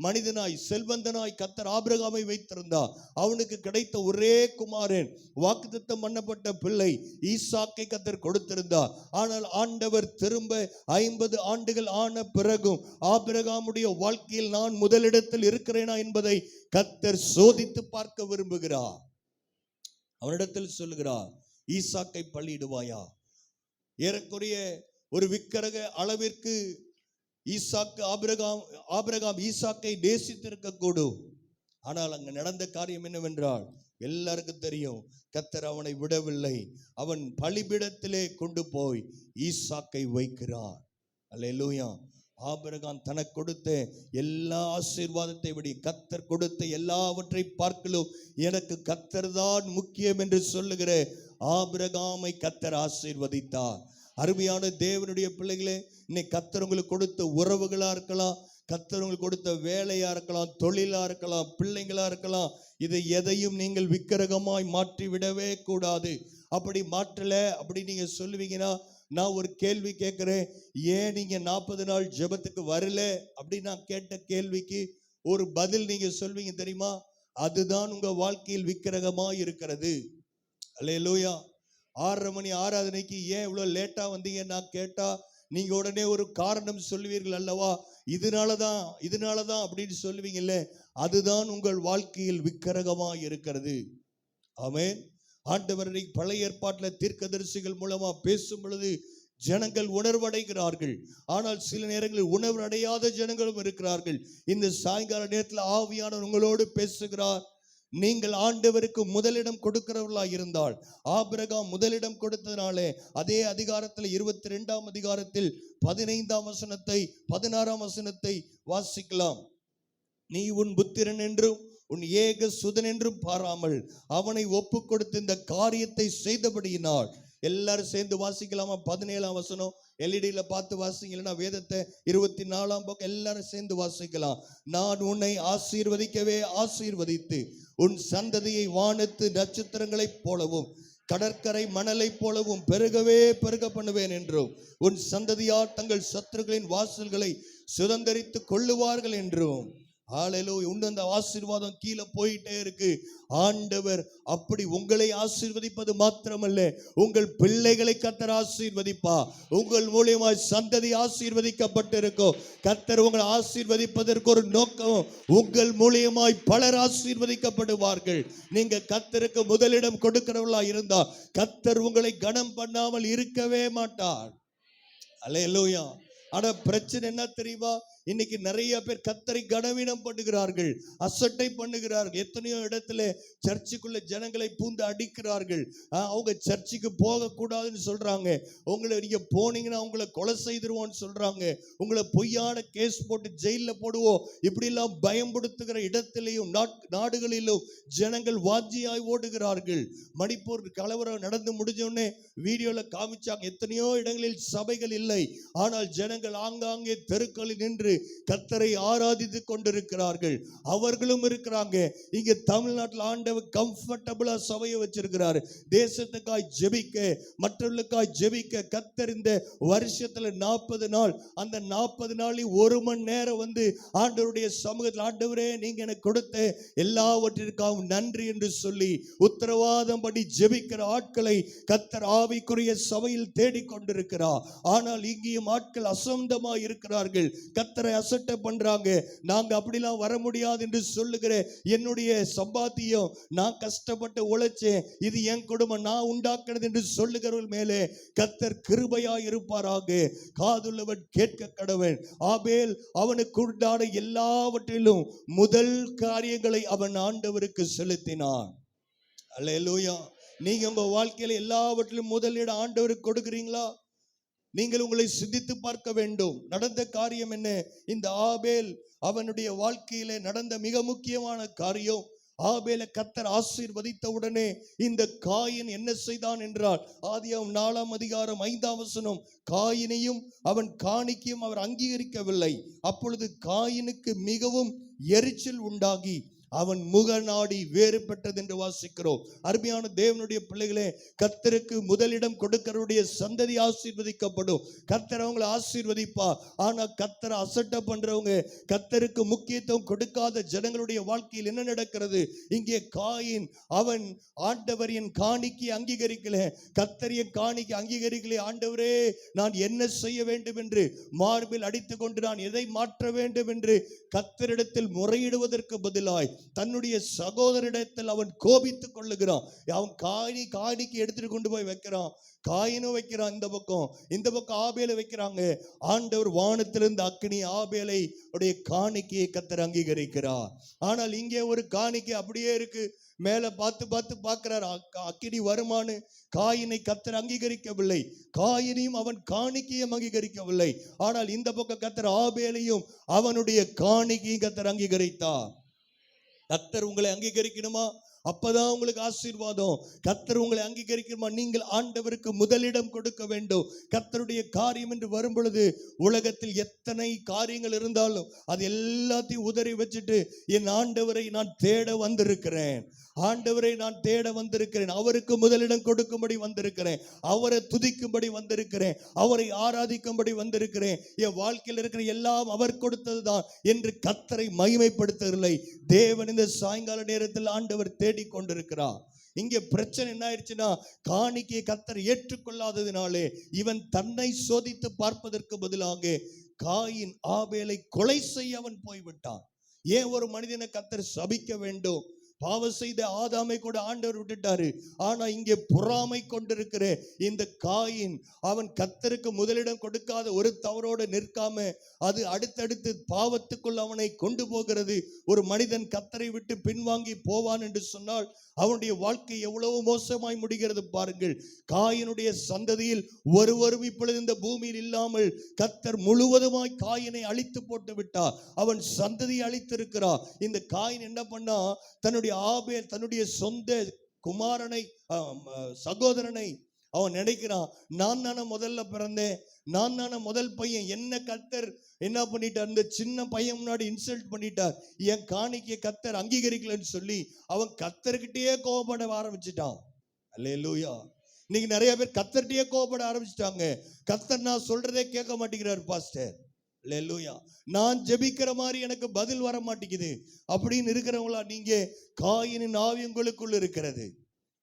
மனிதனாய் செல்வந்தனாய் கர்த்தர் ஆபிரகாமை வைத்திருந்தார். அவனுக்கு கிடைத்த ஒரே குமாரன், வாக்குத்தத்தம் பண்ணப்பட்ட பிள்ளை ஈசாக்கை கர்த்தர் கொடுத்திருந்தார். ஆனால் ஆண்டவர் திரும்ப 50 ஆண்டுகள் ஆன பிறகும் ஆபிரகாமுடைய வாழ்க்கையில் நான் முதலிடத்தில் இருக்கிறேனா என்பதை கர்த்தர் சோதித்து பார்க்க விரும்புகிறார். அவனிடத்தில் சொல்லுகிறார், ஈசாக்கை பலியிடுவாயா? ஏறக்குறைய ஒரு விக்கிரக அளவிற்கு ஆபிரகாம் ஈசாக்கை நேசித்திருக்க கூடும். ஆனால் அங்கு நடந்த காரியம் என்னவென்றால் எல்லாருக்கும் தெரியும். கர்த்தர் அவனை விடவில்லை. அவன் பலிபீடத்திலே கொண்டு போய் ஈசாக்கை வைக்கிறார். அல்லேலூயா. ஆபிரகாம் தனக்கு கொடுத்த எல்லா ஆசீர்வாதத்தை விட கர்த்தர் கொடுத்த எல்லாவற்றை பார்க்கலும் எனக்கு கர்த்தர் தான் முக்கியம் என்று சொல்லுகிற ஆபிரகாமை கர்த்தர் ஆசீர்வதித்தார். அருமையான தேவனுடைய பிள்ளைகளே, இன்னைக்கு கர்த்தர் உங்களுக்கு கொடுத்த உறவுகளா இருக்கலாம், கர்த்தர் உங்களுக்கு கொடுத்த வேலையா இருக்கலாம், தொழிலா இருக்கலாம், பிள்ளைங்களா இருக்கலாம், இதை எதையும் நீங்கள் விக்கிரகமாய் மாற்றி விடவே கூடாது. அப்படி மாற்றல அப்படி நீங்க சொல்லுவீங்கன்னா நான் ஒரு கேள்வி கேட்கிறேன். ஏன் நீங்க 40 நாள் ஜெபத்துக்கு வரல அப்படி நான் கேட்ட கேள்விக்கு ஒரு பதில் நீங்க சொல்வீங்க தெரியுமா? அதுதான் உங்க வாழ்க்கையில் விக்கிரகமா இருக்கிறது. அல்லேலூயா. 6:30 மணி ஆராதனைக்கு ஏன் இவ்வளவு லேட்டா வந்தீங்க நான் கேட்டா நீங்க உடனே ஒரு காரணம் சொல்லுவீர்கள் அல்லவா? இதனாலதான் அப்படின்னு சொல்லுவீங்கல்ல. அதுதான் உங்கள் வாழ்க்கையில் விக்கிரகமா இருக்கிறது. ஆமென். ஆண்டவர் பழைய ஏற்பாட்டில் தீர்க்கதரிசிகள் மூலமா பேசும் பொழுது ஜனங்கள் உணர்வடைகிறார்கள். ஆனால் சில நேரங்களில் உணர்வடையாத ஜனங்களும் இருக்கிறார்கள். இந்த சாயங்கால நேரத்தில் ஆவியானவர் உங்களோடு பேசுகிறார். நீங்கள் ஆண்டவருக்கு முதலிடம் கொடுக்கிறவர்களாக இருந்தால், ஆபிரகாம் முதலிடம் கொடுத்ததினாலே அதே அதிகாரத்தில் 22ஆம் அதிகாரத்தில் 15ஆம் வசனத்தை 16ஆம் வசனத்தை வாசிக்கலாம். நீ உன் புத்திரன் என்றும் உன் ஏக சுதன் என்றும் பாராமல் அவனை ஒப்பு கொடுத்து இந்த காரியத்தை செய்தபடியினால். எல்லாரும் சேர்ந்து வாசிக்கலாமா? 17ஆம் வசனம் எல்இடியில பார்த்து வாசிங்கன்னா வேதத்தை 24ஆம் பக்கம் எல்லாரும் சேர்ந்து வாசிக்கலாம். நான் உன்னை ஆசீர்வதிக்கவே ஆசீர்வதித்து உன் சந்ததியை வானத்து நட்சத்திரங்களைப் போலவும் கடற்கரை மணலை போலவும் பெருகவே பெருக பண்ணுவேன் என்றும் உன் சந்ததியார் தங்கள் சத்துருக்களின் வாசல்களை சுதந்தரித்து கொள்ளுவார்கள் என்றும். ஹல்லேலூயா. இன்னும் அந்த ஆசீர்வாதம் கீழே போயிட்டே இருக்கு. ஆண்டவர் அப்படி உங்களை ஆசீர்வதிப்பது மாத்திரமல்ல, உங்கள் பிள்ளைகளை கர்த்தர் ஆசீர்வதிப்பா. உங்கள் மூலியமாய் சந்ததி ஆசீர்வதிக்கப்பட்டிருக்கும். கர்த்தர் உங்களை ஆசீர்வதிப்பதற்கு ஒரு நோக்கம். உங்கள் மூலியமாய் பலர் ஆசீர்வதிக்கப்படுவார்கள். நீங்க கர்த்தருக்கு முதலிடம் கொடுக்கிறவர்களா இருந்தா கர்த்தர் உங்களை கனம் பண்ணாமல் இருக்கவே மாட்டார். அல்லேலூயா. ஆனா பிரச்சனை என்ன தெரியுமா? இன்னைக்கு நிறைய பேர் கர்த்தரை கனவீனம் பண்ணுகிறார்கள், அசட்டை பண்ணுகிறார்கள். எத்தனையோ இடத்துல சர்ச்சுக்குள்ள ஜனங்களை பூந்து அடிக்கிறார்கள். அவங்க சர்ச்சுக்கு போக கூடாதுன்னு சொல்றாங்க. உங்களை நீங்க போனீங்கன்னா உங்களை கொலை செய்திருவோம்னு சொல்றாங்க. உங்களை பொய்யான கேஸ் போட்டு ஜெயில போடுவோம் இப்படி எல்லாம் பயன்படுத்துகிற இடத்திலையும் நாடுகளிலும் ஜனங்கள் வாஞ்சியாய் ஓடுகிறார்கள். மணிப்பூர் கலவரம் நடந்து முடிஞ்சோடனே வீடியோல காமிச்சாங்க. எத்தனையோ இடங்களில் சபைகள் இல்லை, ஆனால் ஜனங்கள் ஆங்காங்கே தெருக்களில் நின்று கர்த்தரை ஆராதித்து கொண்டிருக்கிறார்கள். அவர்களும் இருக்கிறாங்க. இங்க தமிழ்நாட்டில் ஆண்டவர் கம்ஃபர்டபுளா சபையை வச்சிருக்கிறார். தேசத்துக்காய் ஜெபிக்க, மற்றவர்களுக்காய் ஜெபிக்க கர்த்தர் இந்த வருஷத்துல 40 நாள், அந்த 40 நாளில் 1 மணி நேரம் வந்து ஆண்டவருடைய சமூகத்தில், ஆண்டவரே நீங்க எனக்கு கொடுத்த எல்லாவற்றிற்காகவும் நன்றி என்று சொல்லி உத்தரவாதம் படி ஜெபிக்கிற ஆட்களை கர்த்தர் ஆவிக்குரிய சபையில் தேடிக்கொண்டிருக்கிறார். ஆனால் இங்கேயும் ஆட்கள் நிர்பந்தமா இருக்கிறார்கள். கர்த்தரை அசட்டை பண்றாங்க. நாங்க அப்படிலாம் வர முடியாது என்று சொல்லுகிற என்னுடைய சம்பாத்தியம், நான் கஷ்டப்பட்டு உழைச்சேன், இது என் குடும்பம், நான் உண்டாக்குறது என்று சொல்லுகிறவர்கள் மேலே கர்த்தர் கிருபையாய் இருப்பாராக. காதுள்ளவன் கேட்க கடவன். ஆபேல் அவனுக்கு உண்டான எல்லாவற்றிலும் முதல் காரியங்களை அவன் ஆண்டவருக்கு செலுத்தினான். அல்லேலூயா. நீங்க உங்க வாழ்க்கையில எல்லாவற்றிலும் முதலிடம் ஆண்டவருக்கு கொடுக்கிறீங்களா? நீங்கள் உங்களை சிந்தித்து பார்க்க வேண்டும். நடந்த காரியம் என்ன? இந்த ஆபேல் அவனுடைய வாழ்க்கையில நடந்த மிக முக்கியமான காரியம், ஆபேலை கர்த்தர் ஆசீர்வதித்த உடனே இந்த காயின் என்ன செய்தான் என்றால், ஆதியாகமம் 4ஆம் அதிகாரம் 5ஆம் வசனம், காயினையும் அவன் காணிக்கையும் அவர் அங்கீகரிக்கவில்லை. அப்பொழுது காயினுக்கு மிகவும் எரிச்சல் உண்டாகி அவன் முகநாடி வேறுபட்டது என்று வாசிக்கிறோம். அருமையான தேவனுடைய பிள்ளைகளே, கர்த்தருக்கு முதலிடம் கொடுக்கிறவருடைய சந்ததி ஆசீர்வதிக்கப்படும். கர்த்தர் அவங்களை ஆசீர்வதிப்பா. ஆனா கர்த்தரை அசட்டை பண்றவங்க, கர்த்தருக்கு முக்கியத்துவம் கொடுக்காத ஜனங்களுடைய வாழ்க்கையில் என்ன நடக்கிறது? இங்கே காயின் அவன் ஆண்டவர் என் காணிக்கை அங்கீகரிக்கல, கர்த்தரிய காணிக்கை அங்கீகரிக்கல. ஆண்டவரே, நான் என்ன செய்ய வேண்டும் என்று மார்பில் அடித்துக் கொண்டு நான் எதை மாற்ற வேண்டும் என்று கர்த்தரிடத்தில் முறையிடுவதற்கு பதிலாய் தன்னுடைய சகோதரிடத்தில் அவன் கோபித்துக் கொள்ளுகிறான். அவன் காணிக்கை எடுத்துட்டு கொண்டு போய் வைக்கிறான். காயினும் வைக்கிறான் இந்த பக்கம் ஆபேலை வைக்கிறாங்க. ஆண்டவர் வானத்திலிருந்து அக்கினி ஆபேலை உடைய காணிக்கையை கர்த்தர் அங்கீகரிக்கிறார். ஆனால் இங்கே ஒரு காணிக்கை அப்படியே இருக்கு. மேல பார்த்து பார்க்கிறார், அக்கினி வருமானு. காயினை கர்த்தர் அங்கீகரிக்கவில்லை, காயினையும் அவன் காணிக்கையும் அங்கீகரிக்கவில்லை. ஆனால் இந்த பக்கம் கர்த்தர் ஆபேலையும் அவனுடைய காணிக்கையும் கர்த்தர் அங்கீகரித்தார். கர்த்தர் உங்களை அங்கீகரிக்கணுமா? அப்பதான் உங்களுக்கு ஆசீர்வாதம். கர்த்தர் உங்களை அங்கீகரிக்கணுமா? நீங்கள் ஆண்டவருக்கு முதலிடம் கொடுக்க வேண்டும். கர்த்தருடைய காரியம் என்று வரும் பொழுது உலகத்தில் எத்தனை காரியங்கள் இருந்தாலும் அது எல்லாத்தையும் உதறி வச்சுட்டு என் ஆண்டவரை நான் தேட வந்திருக்கிறேன், ஆண்டவரை நான் தேட வந்திருக்கிறேன், அவருக்கு முதலிடம் கொடுக்கும்படி வந்திருக்கிறேன், அவரை துதிக்கும்படி வந்திருக்கிறேன், அவரை ஆராதிக்கும்படி வந்திருக்கிறேன், என் வாழ்க்கையில் இருக்கிற எல்லாம் அவர் கொடுத்ததுதான் என்று கர்த்தரை மகிமைப்படுத்தவில்லை. தேவன் இந்த சாயங்கால நேரத்தில் ஆண்டவர் தேடிக்கொண்டிருக்கிறார். இங்கே பிரச்சனை என்ன ஆயிடுச்சுன்னா, காணிக்கையை கர்த்தர் ஏற்றுக்கொள்ளாததினாலே இவன் தன்னை சோதித்து பார்ப்பதற்கு பதிலாக காயின் ஆபேலை கொலை செய்ய அவன் போய்விட்டான். ஏன் ஒரு மனிதனை கர்த்தர் சபிக்க வேண்டும்? பாவம் செய்த ஆதாமை கூட ஆண்டவர் விட்டுட்டாரு. ஆனா இங்கே பொறாமை கொண்டிருக்கிற இந்த காயின், அவன் கர்த்தருக்கு முதலிடம் கொடுக்காத ஒரு தவறோடு நிற்காம அது அடுத்தடுத்து பாவத்துக்குள் அவனை கொண்டு போகிறது. ஒரு மனிதன் கர்த்தரை விட்டு பின்வாங்கி போவான் என்று சொன்னால் அவனுடைய வாழ்க்கை எவ்வளவு மோசமாய் முடிகிறது பாருங்கள். காயினுடைய சந்ததியில் ஒருவரும் இப்பொழுது இந்த பூமியில் இல்லாமல் கர்த்தர் முழுவதுமாய் காயினை அழித்து போட்டு விட்டார். அவன் சந்ததியை அழித்திருக்கிறார். இந்த காயின் என்ன பண்ணா, தன்னுடைய சொந்த குமாரனை, சகோதரனை அவன் நினைக்கிறான், நான் தானே முதல்ல பிறந்தேன், நான் தானே முதல் பையன், என்ன கர்த்தர் என்ன பண்ணிட்டார், இந்த சின்ன பையன் முன்னாடி இன்சல்ட் பண்ணிட்டார், என் காணிக்கையை கர்த்தர் அங்கீகரிக்கலன்னு சொல்லி அவன் கர்த்தர்கிட்டயே கோபப்பட ஆரம்பிச்சிட்டான். அல்லேலூயா. இன்னைக்கு நிறைய பேர் கர்த்தர்கிட்டயே கோபப்பட ஆரம்பிச்சிட்டாங்க. கர்த்தர் நான் சொல்றதே கேட்க மாட்டேங்கிறார் பாஸ்டர். அல்லேலூயா. நான் ஜெபிக்கிற மாதிரி எனக்கு பதில் வர மாட்டேங்குது அப்படின்னு இருக்கிறவங்களா நீங்க? காயினின் ஆவி உங்களுக்குள்ள இருக்கிறது.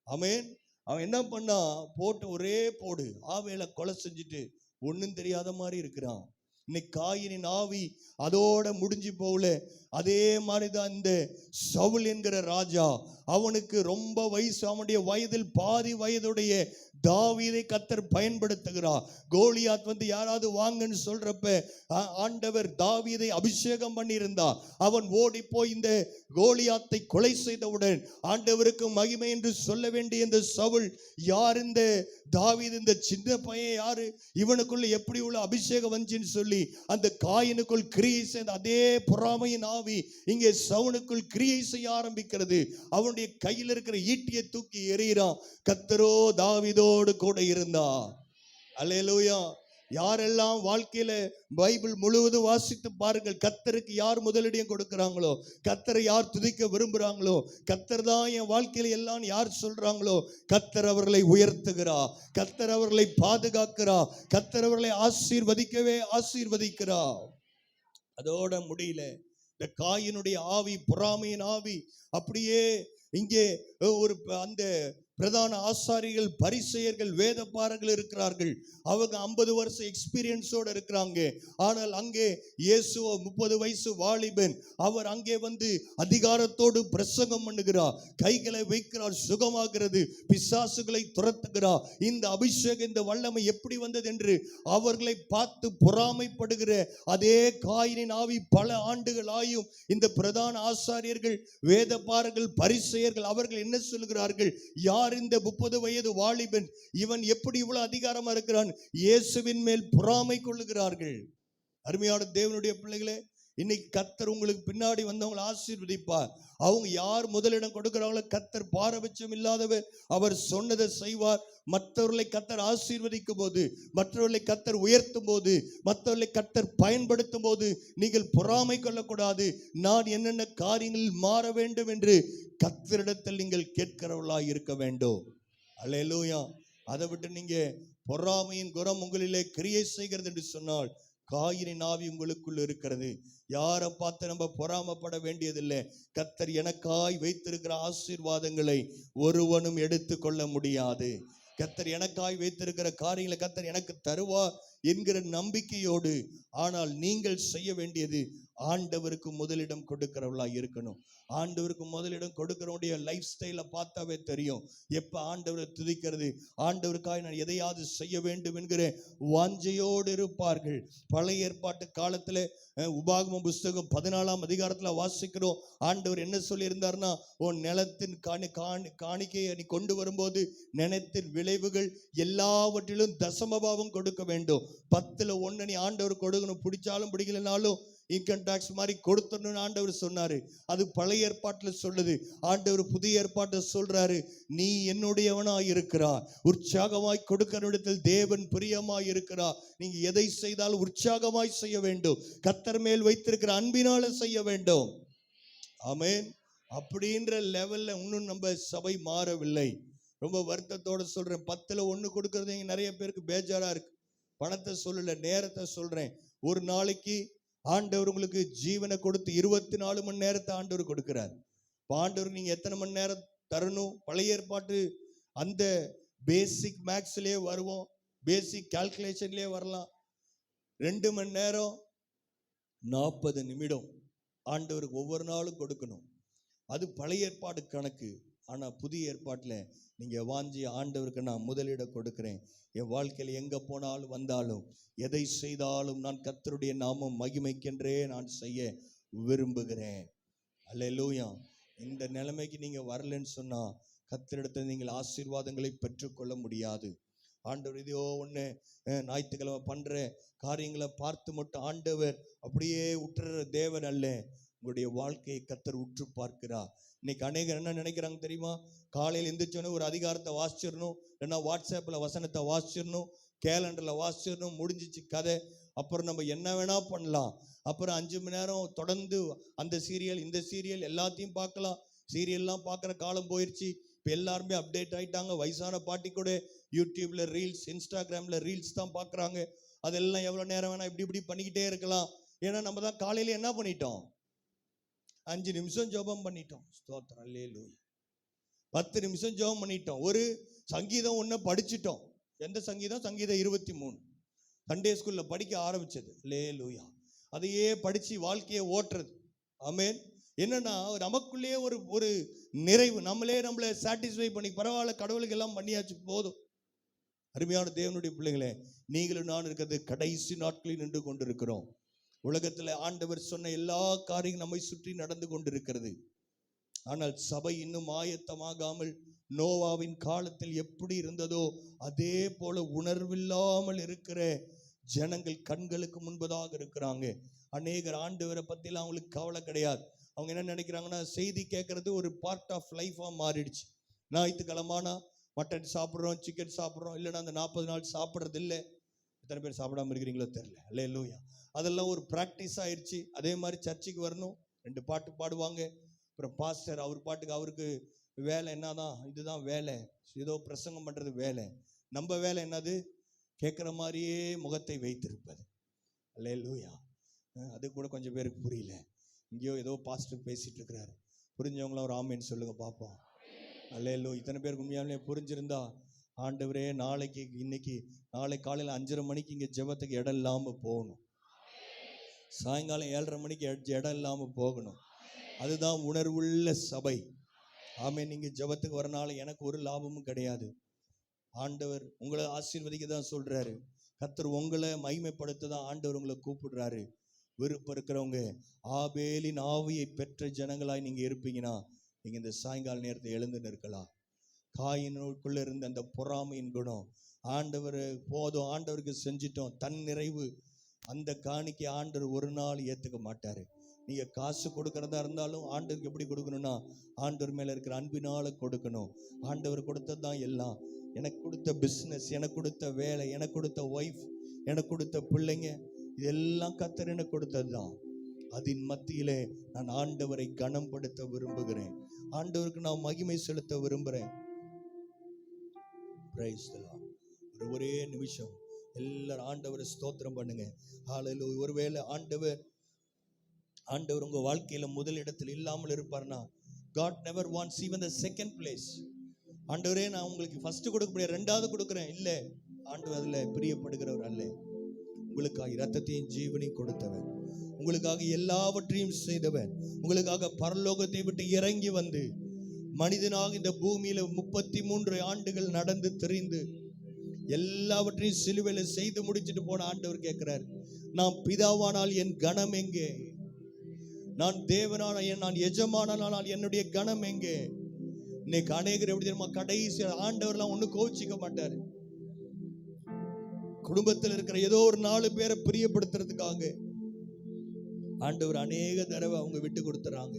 ஆமென். அவன் என்ன பண்ணா, போட்டு ஒரே போடு, ஆவேலை கொலை செஞ்சுட்டு ஒன்னும் தெரியாத மாதிரி இருக்கிறான். இன்னைக்கு காயினின் ஆவி அதோட முடிஞ்சு போகல. அதே மாதிரிதான் இந்த சவுல் என்கிற ராஜா, அவனுக்கு ரொம்ப வயசு, அவனுடைய வயதில் பாதி வயதுடைய தாவீதை கர்த்தர் பயன்படுத்துகிறார். கோலியாத் வந்து யாராவது வாங்கன்னு சொல்றப்ப ஆண்டவர் தாவீதை அபிஷேகம் பண்ணி இருந்தார். அவன் ஓடி போய் இந்த கோலியாத்தை கொலை செய்தவுடன் ஆண்டவருக்கு மகிமை என்று சொல்ல வேண்டிய இந்த சவுல், யார் இந்த தாவீது, இந்த சின்ன பையன் யாரு, இவனுக்குள்ள எப்படி உள்ள அபிஷேகம் வந்துச்சுன்னு சொல்லி அந்த காயினுக்குள் கிரியை செய்த அதே பொறாமையின் ஆவி இங்கே சவுனுக்குள் கிரியை செய்ய ஆரம்பிக்கிறது. அவனுடைய கையில் இருக்கிற ஈட்டியை தூக்கி எறிகிறான். கர்த்தரோ தாவீதோடு கூட இருந்தார். அல்லேலூயா. யாரெல்லாம் வாழ்க்கையில பைபிள் முழுவதும் வாசித்து பாருங்கள், கர்த்தருக்கு யார் முதலிடம் கொடுக்கிறாங்களோ, கர்த்தரை யார் துதிக்க விரும்புறாங்களோ, கர்த்தர் தான் என் வாழ்க்கையில எல்லாம் யார் சொல்றாங்களோ, கர்த்தர் அவர்களை உயர்த்துகிறார், கர்த்தர் அவர்களை பாதுகாக்கிறார், கர்த்தர் அவர்களை ஆசீர்வதிக்கிறார். அதோட முடியல. இந்த காயினுடைய ஆவி, பொறாமையின் ஆவி அப்படியே இங்கே ஒரு அந்த பிரதான ஆசாரிகள், பரிசேயர்கள், வேதபாரகர்கள் இருக்கிறார்கள். அவங்க 50 வருஷம் எக்ஸ்பீரியன்ஸோட இருக்கிறாங்க. ஆனால் அங்கே இயேசுவோ 30 வயசு வாலிபன். அவர் அங்கே வந்து அதிகாரத்தோடு பிரசங்கம் பண்ணுகிறார், கைகளை வைக்கிறார், சுகமாகிறது, பிசாசுகளை துரத்துகிறார். இந்த அபிஷேகம், இந்த வல்லமை எப்படி வந்தது என்று அவர்களை பார்த்து பொறாமைப்படுகிற அதே காயினின் ஆவி பல ஆண்டுகள் ஆயும் இந்த பிரதான ஆசாரியர்கள், வேதபாரகர்கள், பரிசேயர்கள் அவர்கள் என்ன சொல்லுகிறார்கள்? யார் இந்த 30 வயது வாலிபன்? இவன் எப்படி இவ்வளவு அதிகாரமா இருக்கிறான்? இயேசுவின் மேல் பொறாமை கொள்ளுகிறார்கள். அருமையான தேவனுடைய பிள்ளைகளே, இன்னைக்கு கர்த்தர் உங்களுக்கு பின்னாடி வந்தவங்களை ஆசீர்வதிப்பார். அவங்க யார் முதலிடம் கொடுக்கிறாங்களோ கர்த்தர் பாரபட்சம் இல்லாதவர். அவர் சொன்னதை செய்வார். மற்றவர்களை கர்த்தர் ஆசீர்வதிக்கும் போது, மற்றவர்களை கர்த்தர் உயர்த்தும் போது, மற்றவர்களை கர்த்தர் பயன்படுத்தும் போது நீங்கள் பொறாமை கொள்ளக்கூடாது. நான் என்னென்ன காரியங்களில் மாற வேண்டும் என்று கர்த்தரிடத்தில் நீங்கள் கேட்கிறவர்களாய் இருக்க வேண்டும். அல்லேலூயா. அதை விட்டு நீங்க பொறாமையின் குணம் உங்களிலே கிரியை செய்கிறது என்று சொன்னால் காயினின் ஆவி உங்களுக்குள் இருக்கிறது. யாரை பார்த்து நம்ம பொறாமப்பட வேண்டியதில்லை. கர்த்தர் எனக்காய் வைத்திருக்கிற ஆசீர்வாதங்களை ஒருவனும் எடுத்து கொள்ள முடியாது. கர்த்தர் எனக்காய் வைத்திருக்கிற காரியங்களை கர்த்தர் எனக்கு தருவார் என்கிற நம்பிக்கையோடு. ஆனால் நீங்கள் செய்ய வேண்டியது ஆண்டவருக்கு முதலிடம் கொடுக்கிறவர்களாக இருக்கணும். ஆண்டவருக்கு முதலிடம் கொடுக்கிறவனுடைய லைஃப் ஸ்டைலை பார்த்தாவே தெரியும். எப்போ ஆண்டவரை துதிக்கிறது, ஆண்டவருக்காக நான் எதையாவது செய்ய வேண்டும் என்கிற வாஞ்சையோடு இருப்பார்கள். பழைய ஏற்பாட்டு காலத்தில் உபாகமம் புஸ்தகம் 14ஆம் அதிகாரத்தில் வாசிக்கிறோம். ஆண்டவர் என்ன சொல்லியிருந்தார்னா, உன் நிலத்தின் காணிக்கையை நீ கொண்டு வரும்போது நிலத்தின் விளைவுகள் எல்லாவற்றிலும் தசமபாவம் கொடுக்க வேண்டும். 10ல் 1 நீ ஆண்டவர் கொடுக்கணும். பிடிச்சாலும் பிடிக்கலனாலும் இன்கம் டாக்ஸ் மாதிரி கொடுத்தணும்னு ஆண்டவர் சொன்னாரு. அது பழைய ஏற்பாட்டில் சொல்லுது. ஆண்டவர் புதிய ஏற்பாட்டில் சொல்றாரு, நீ என்னுடையவனாய் இருக்கிறார், உற்சாகமாய் கொடுக்கிற இடத்தில் தேவன் பிரியமாய் இருக்கிறார். நீங்க எதை செய்தாலும் உற்சாகமாய் செய்ய வேண்டும். கர்த்தர் மேல் வைத்திருக்கிற அன்பினால செய்ய வேண்டும். ஆமென். அப்படின்ற லெவல்ல இன்னும் நம்ம சபை மாறவில்லை. ரொம்ப வருத்தத்தோட சொல்றேன். 10ல் 1 கொடுக்கறது நிறைய பேருக்கு பேஜாரா இருக்கு. பணத்தை சொல்லல, நேரத்தை சொல்றேன். ஒரு நாளைக்கு ஆண்டவர் உங்களுக்கு ஜீவனை கொடுத்து 24 மணி நேரத்தை ஆண்டவர் கொடுக்கிறார். ஆண்டவர் நீங்க எத்தனை மணி நேரம் தரணும்? பழைய ஏற்பாட்டு அந்த பேசிக் மேக்ஸ்லயே வருவோம், பேசிக் கால்குலேஷன்லயே வரலாம். 2 மணி நேரம் 40 நிமிடம் ஆண்டவருக்கு ஒவ்வொரு நாளும் கொடுக்கணும். அது பழைய ஏற்பாடு கணக்கு. ஆனா புதிய ஏற்பாட்டில் நீங்க வாஞ்சி ஆண்டவருக்கு நான் முதலிடம் கொடுக்கிறேன். என் வாழ்க்கையில் எங்க போனாலும் வந்தாலும் எதை செய்தாலும் நான் கர்த்தருடைய நாமம் மகிமைக்கென்றே நான் செய்ய விரும்புகிறேன். அல்லேலூயா. இந்த நிலைமைக்கு நீங்க வரலன்னு சொன்னா கர்த்தரிடத்தில் நீங்கள் ஆசீர்வாதங்களை பெற்றுக்கொள்ள முடியாது. ஆண்டவர் இதோ ஒன்று ஞாயிற்றுக்கிழமை பண்ற காரியங்களை பார்த்து மட்டும் ஆண்டவர் அப்படியே உற்றுற தேவன் அல்ல. உங்களுடைய வாழ்க்கையை கர்த்தர் உற்று பார்க்கிறார். இன்னைக்கு அநேகர் என்ன நினைக்கிறாங்க தெரியுமா? காலையில் எந்திரிச்சோன்னே ஒரு அதிகாரத்தை வாசிச்சிடணும், இல்லைன்னா வாட்ஸ்அப்பில் வசனத்தை வாசிச்சிடணும், கேலண்டரில் வாசிச்சிடணும், முடிஞ்சிச்சு கதை. அப்புறம் நம்ம என்ன வேணா பண்ணலாம். அப்புறம் 5 மணி நேரம் தொடர்ந்து அந்த சீரியல் இந்த சீரியல் எல்லாத்தையும் பார்க்கலாம். சீரியல்லாம் பார்க்குற காலம் போயிடுச்சு. இப்போ எல்லாருமே அப்டேட் ஆகிட்டாங்க. வயசான பாட்டி கூட யூடியூப்ல ரீல்ஸ், இன்ஸ்டாகிராமில் ரீல்ஸ் தான் பார்க்குறாங்க. அதெல்லாம் எவ்வளோ நேரம் வேணா இப்படி பண்ணிக்கிட்டே இருக்கலாம். ஏன்னா நம்ம தான் காலையில் என்ன பண்ணிட்டோம்? 5 நிமிஷம் ஜெபம் பண்ணிட்டோம். ஸ்தோத்திரம், அல்லேலூயா. 10 நிமிஷம் ஜெபம் பண்ணிட்டோம். ஒரு சங்கீதம் ஒன்று படிச்சிட்டோம். எந்த சங்கீதம்? சங்கீதம் 23 சண்டே ஸ்கூல்ல படிக்க ஆரம்பிச்சது. அல்லேலூயா. அதையே படிச்சு வாழ்க்கையை ஓட்டுறது. ஆமென். என்னன்னா நமக்குள்ளேயே ஒரு நிறைவு, நம்மளை சாட்டிஸ்ஃபை பண்ணி பரவாயில்ல, கடவுளுக்கு எல்லாம் பண்ணியாச்சு போதும். அருமையான தேவனுடைய பிள்ளைங்களே, நீங்களும் நான் இருக்கிறது கடைசி நாட்களில் நின்று கொண்டிருக்கிறோம். உலகத்தில் ஆண்டவர் சொன்ன எல்லா காரியங்களும் நம்மை சுற்றி நடந்து கொண்டிருக்கிறது. ஆனால் சபை இன்னும் ஆயத்தமாகாமல் நோவாவின் காலத்தில் எப்படி இருந்ததோ அதே போல உணர்வில்லாமல் இருக்கிற ஜனங்கள் கண்களுக்கு முன்பதாக இருக்கிறாங்க. அநேகர் ஆண்டவரை பற்றிலாம் அவங்களுக்கு கவலை கிடையாது. அவங்க என்ன நினைக்கிறாங்கன்னா, செய்தி கேட்கறது ஒரு பார்ட் ஆஃப் லைஃபாக மாறிடுச்சு. ஞாயிற்றுக்கிழமானா மட்டன் சாப்பிட்றோம், சிக்கன் சாப்பிட்றோம், இல்லைன்னா அந்த 40 நாள் சாப்பிட்றது இல்லை. எத்தனை பேர் சாப்பிடாம இருக்கிறீங்களோ தெரியல. அல்லேலூயா. அதெல்லாம் ஒரு ப்ராக்டிஸ் ஆயிடுச்சு. அதே மாதிரி சர்ச்சுக்கு வரணும், 2 பாட்டு பாடுவாங்க, அப்புறம் பாஸ்டர் அவர் பாட்டுக்கு அவருக்கு வேலை என்னதான், இதுதான் வேலை, ஏதோ பிரசங்கம் பண்ணுறது வேலை. நம்ம வேலை என்னது? கேட்குற மாதிரியே முகத்தை வைத்திருப்பது. அல்லேலூயா. அது கூட கொஞ்சம் பேருக்கு புரியல. இங்கேயோ ஏதோ பாஸ்டர் பேசிட்டு இருக்கிறாரு. புரிஞ்சவங்களாம் ஒரு ஆமேன்னு சொல்லுங்க பார்ப்போம். அல்லேலூயா. இத்தனை பேருக்கு உண்மையாலே புரிஞ்சிருந்தா, ஆண்டவரே நாளைக்கு இன்னைக்கு நாளை காலையில் 5:30 மணிக்கு இங்கே ஜெபத்துக்கு இடம் இல்லாமல் போகணும், சாயங்காலம் 7:30 மணிக்கு இடம் இல்லாமல் போகணும். அதுதான் உணர்வுள்ள சபை. ஆமே. நீங்கள் ஜெபத்துக்கு வரனால எனக்கு ஒரு லாபமும் கிடையாது. ஆண்டவர் உங்களை ஆசீர்வதிக்க தான் சொல்றாரு. கர்த்தர் உங்களை மகிமைப்படுத்த தான் ஆண்டவர் உங்களை கூப்பிடுறாரு. விருப்பம் இருக்கிறவங்க ஆபேலின் ஆவியை பெற்ற ஜனங்களாய் நீங்க இருப்பீங்கன்னா நீங்க இந்த சாயங்கால நேரத்தை எழுந்து நிற்கலாம். காயினுக்குள்ள இருந்த அந்த பொறாமையின் குணம் ஆண்டவர் போதும், ஆண்டவருக்கு செஞ்சிட்டோம், தன் நிறைவு, அந்த காணிக்கை ஆண்டவர் ஒரு நாள் ஏத்துக்க மாட்டாரு. நீங்க காசு கொடுக்கறதா இருந்தாலும் ஆண்டவருக்கு எப்படி கொடுக்கணும்னா ஆண்டவர் மேல இருக்கிற அன்பினால கொடுக்கணும். ஆண்டவர் கொடுத்தது தான் எல்லாம். எனக்கு கொடுத்த பிஸ்னஸ், எனக்கு கொடுத்த வேலை, எனக்கு கொடுத்த ஒய்ஃப், எனக்கு கொடுத்த பிள்ளைங்க, இதெல்லாம் கர்த்தர் எனக்கு கொடுத்தது தான். அதன் மத்தியிலே நான் ஆண்டவரை கனப்படுத்த விரும்புகிறேன், ஆண்டவருக்கு நான் மகிமை செலுத்த விரும்புகிறேன். Price the Lord. ஒரே நிமிஷம் எல்லாரும் ஆண்டவரை ஸ்தோத்திரம் பண்ணுங்க. ஹல்லேலூயா. ஒருவேளை ஆண்டவர் உங்க வாழ்க்கையில முதலிடத்தில் இல்லாமல் இருப்பார்னா, God never wants even the second place. ஆண்டவரே நான் உங்களுக்கு ஃபர்ஸ்ட் கொடுக்க முடியாது, ரெண்டாவது கொடுக்குறேன், இல்லை, ஆண்டவர் அதுல பிரியப்படுகிறவர் அல்ல. உங்களுக்காக இரத்தத்தையும் ஜீவனையும் கொடுத்தவன், உங்களுக்காக எல்லாவற்றையும் செய்தவன், உங்களுக்காக பரலோகத்தை விட்டு இறங்கி வந்து மனிதனாக இந்த பூமியில 33 ஆண்டுகள் நடந்து தெரிந்து எல்லாவற்றையும் சிலுவையில செய்து முடிச்சுட்டு போன ஆண்டவர் கேட்கிறார், நான் பிதாவானால் என் கனம் எங்கே? நான் தேவனான நான் எஜமானால் என்னுடைய கனம் எங்கே? இன்னைக்கு அநேகர் எப்படி தெரியுமா, கடைசி ஆண்டவர்லாம் ஒன்னும் கோச்சிக்க மாட்டாரு. குடும்பத்தில் இருக்கிற ஏதோ ஒரு 4 பேரை பிரியப்படுத்துறதுக்காக ஆண்டவர் அநேக தடவை அவங்க விட்டு கொடுத்துறாங்க.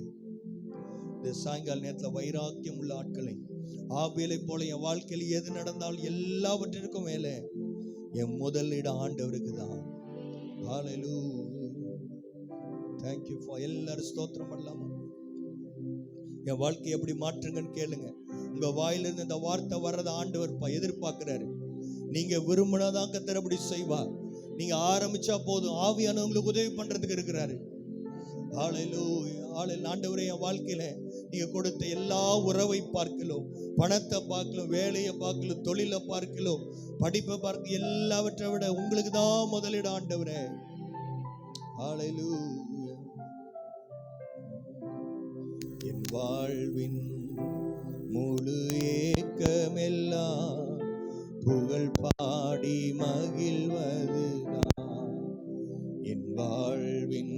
இந்த சாயங்கால நேரத்தில் வைராக்கியம் உள்ள ஆட்களை, ஆபேலை போல என் வாழ்க்கையில் எது நடந்தாலும் எல்லாவற்றிற்கும் மேலே என் முதல் இடம் ஆண்டவருக்கு தான். ஹல்லேலூயா. Thank you for எல்லாரும் ஸ்தோத்திரம் பண்ணலாமா? என் வாழ்க்கையை எப்படி மாற்றுங்கன்னு கேளுங்க. உங்க வாயிலிருந்து இந்த வார்த்தை வர்றத ஆண்டவர் எதிர்பார்க்கிறாரு. நீங்க விரும்பினாதான் கர்த்தர் அப்படி செய்வார். நீங்க ஆரம்பிச்சா போதும், ஆவியானவங்களுக்கு உதவி பண்றதுக்கு இருக்கிறாரு. ஹல்லேலூயா. ஆண்டவரே என் வாழ்க்கையில நீங்க கொடுத்த எல்லா உறவை பார்க்கலும், பணத்தை பார்க்கலும், வேலையை பார்க்கலும், தொழிலை பார்க்கலும், படிப்பை பார்க்க, எல்லாவற்றை விட உங்களுக்கு தான் முதலிடம் ஆண்டவரே. ஹல்லேலூயா. என் வாழ்வின் முழு ஏக்கமெல்லாம் புகழ் பாடி மகிழ்வதுதான். என் வாழ்வின்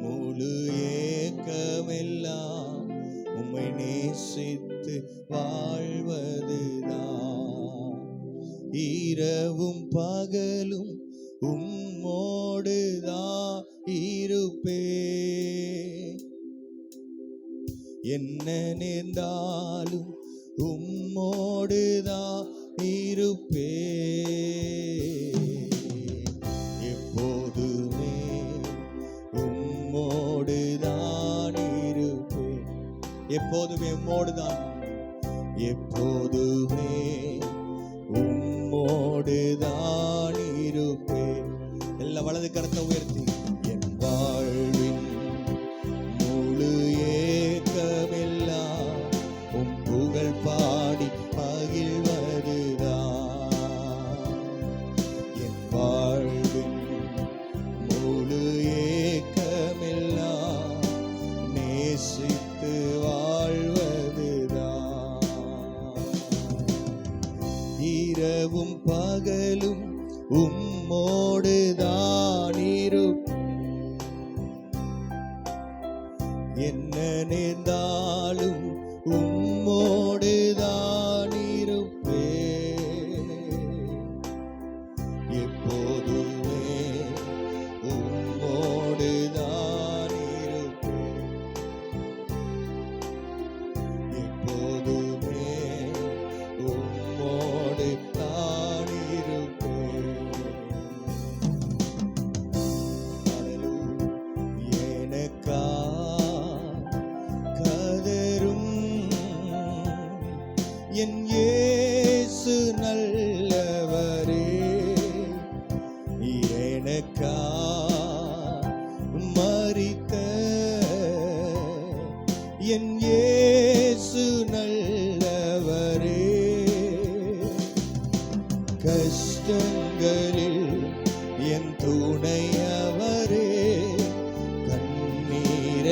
முழு ஏக்கமெல்லாம் உம்மை நேசித்து வாழ்வதுதான். இரவும் பகலும் உம்மோடுதான் இருப்பேன், என்ன நேர்ந்தாலும் உம்மோடுதான் இருப்பேன். எப்போதுமே உம்மோடுதான் இருப்பேன், எப்போதுமே உம்மோடுதான், எப்போதுமே உம்மோடுதான் இருப்பேன். எல்லா வலது கரத்தை உயர்த்தி, என் வாழ்வின் முழு ஏக்கமெல்லாம் உம் புகழ் பாடி மகிழ்வதுதான். என் வாழ்வின் முழு ஏக்கமெல்லாம் நேசித்து வாழ்வதுதான். இரவும் பகலும் உம்மோடுதான் இருப்பேன், என்ன நேர்ந்தாலும் உம்மோடுதான் இருப்பேன். எப்போதுமே உம்மோடுதான் இருப்பேன், எப்போதுமே உம்மோடுதான் இருப்பேன். எனக்கா கதரும்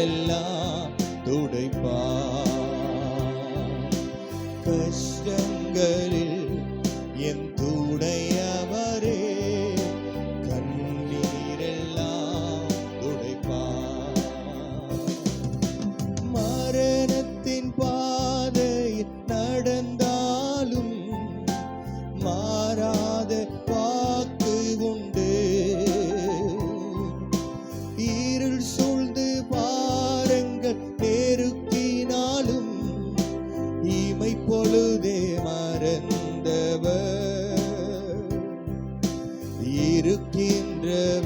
கண்ணீரெல்லாம் துடைப்பார். கஷ்டங்களில் என் துணையவரே, கண்ணீரெல்லாம் துடைப்பார். மரணத்தின் பாதையில் நடந்தாலும் மாறாத வாக்கு உண்டு. இருள் சூழ்ந்து பாருங்கள் நெருக்கினாலும் இமை பொழுதே மறந்தவர் இருக்கின்றவராக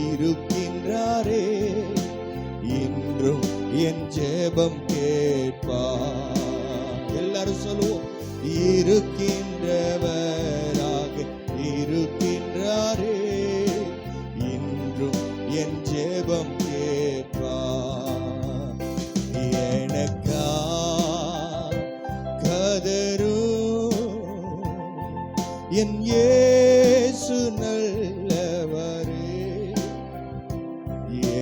இருக்கின்றாரே, இன்றும் என் ஜெபம் கேட்பார். எல்லாரும் சொல்லுவோம், இருக்கின்றவராக இருக்கின்றாரே, இன்றும் என் ஜெபம் கேட்பார். எனக்கா கதரும் என் இயேசு நல்லவரே,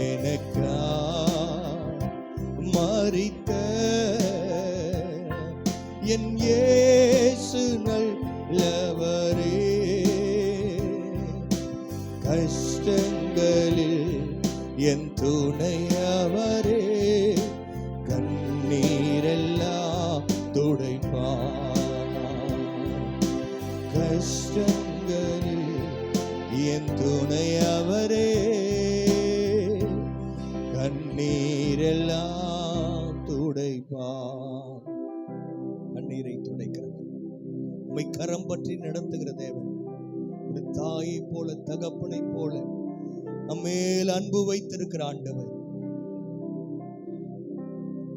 எனக்கா மரித்த என் இயேசு நல்லவரே. கஷ்டங்களில் என் துணையவரே, கண்ணீரெல்லாம் துடைப்பார். கஷ்டங்களில் என் துணையவரே, கண்ணீரெல்லாம் துடைப்பார். கண்ணீரை துடைக்கிறவர், உம்மை கரம் பற்றி நடத்துகிற தேவன், ஒரு தாயை போல தகப்பனை போல நம்மேல் அன்பு வைத்திருக்கிற ஆண்டவர்.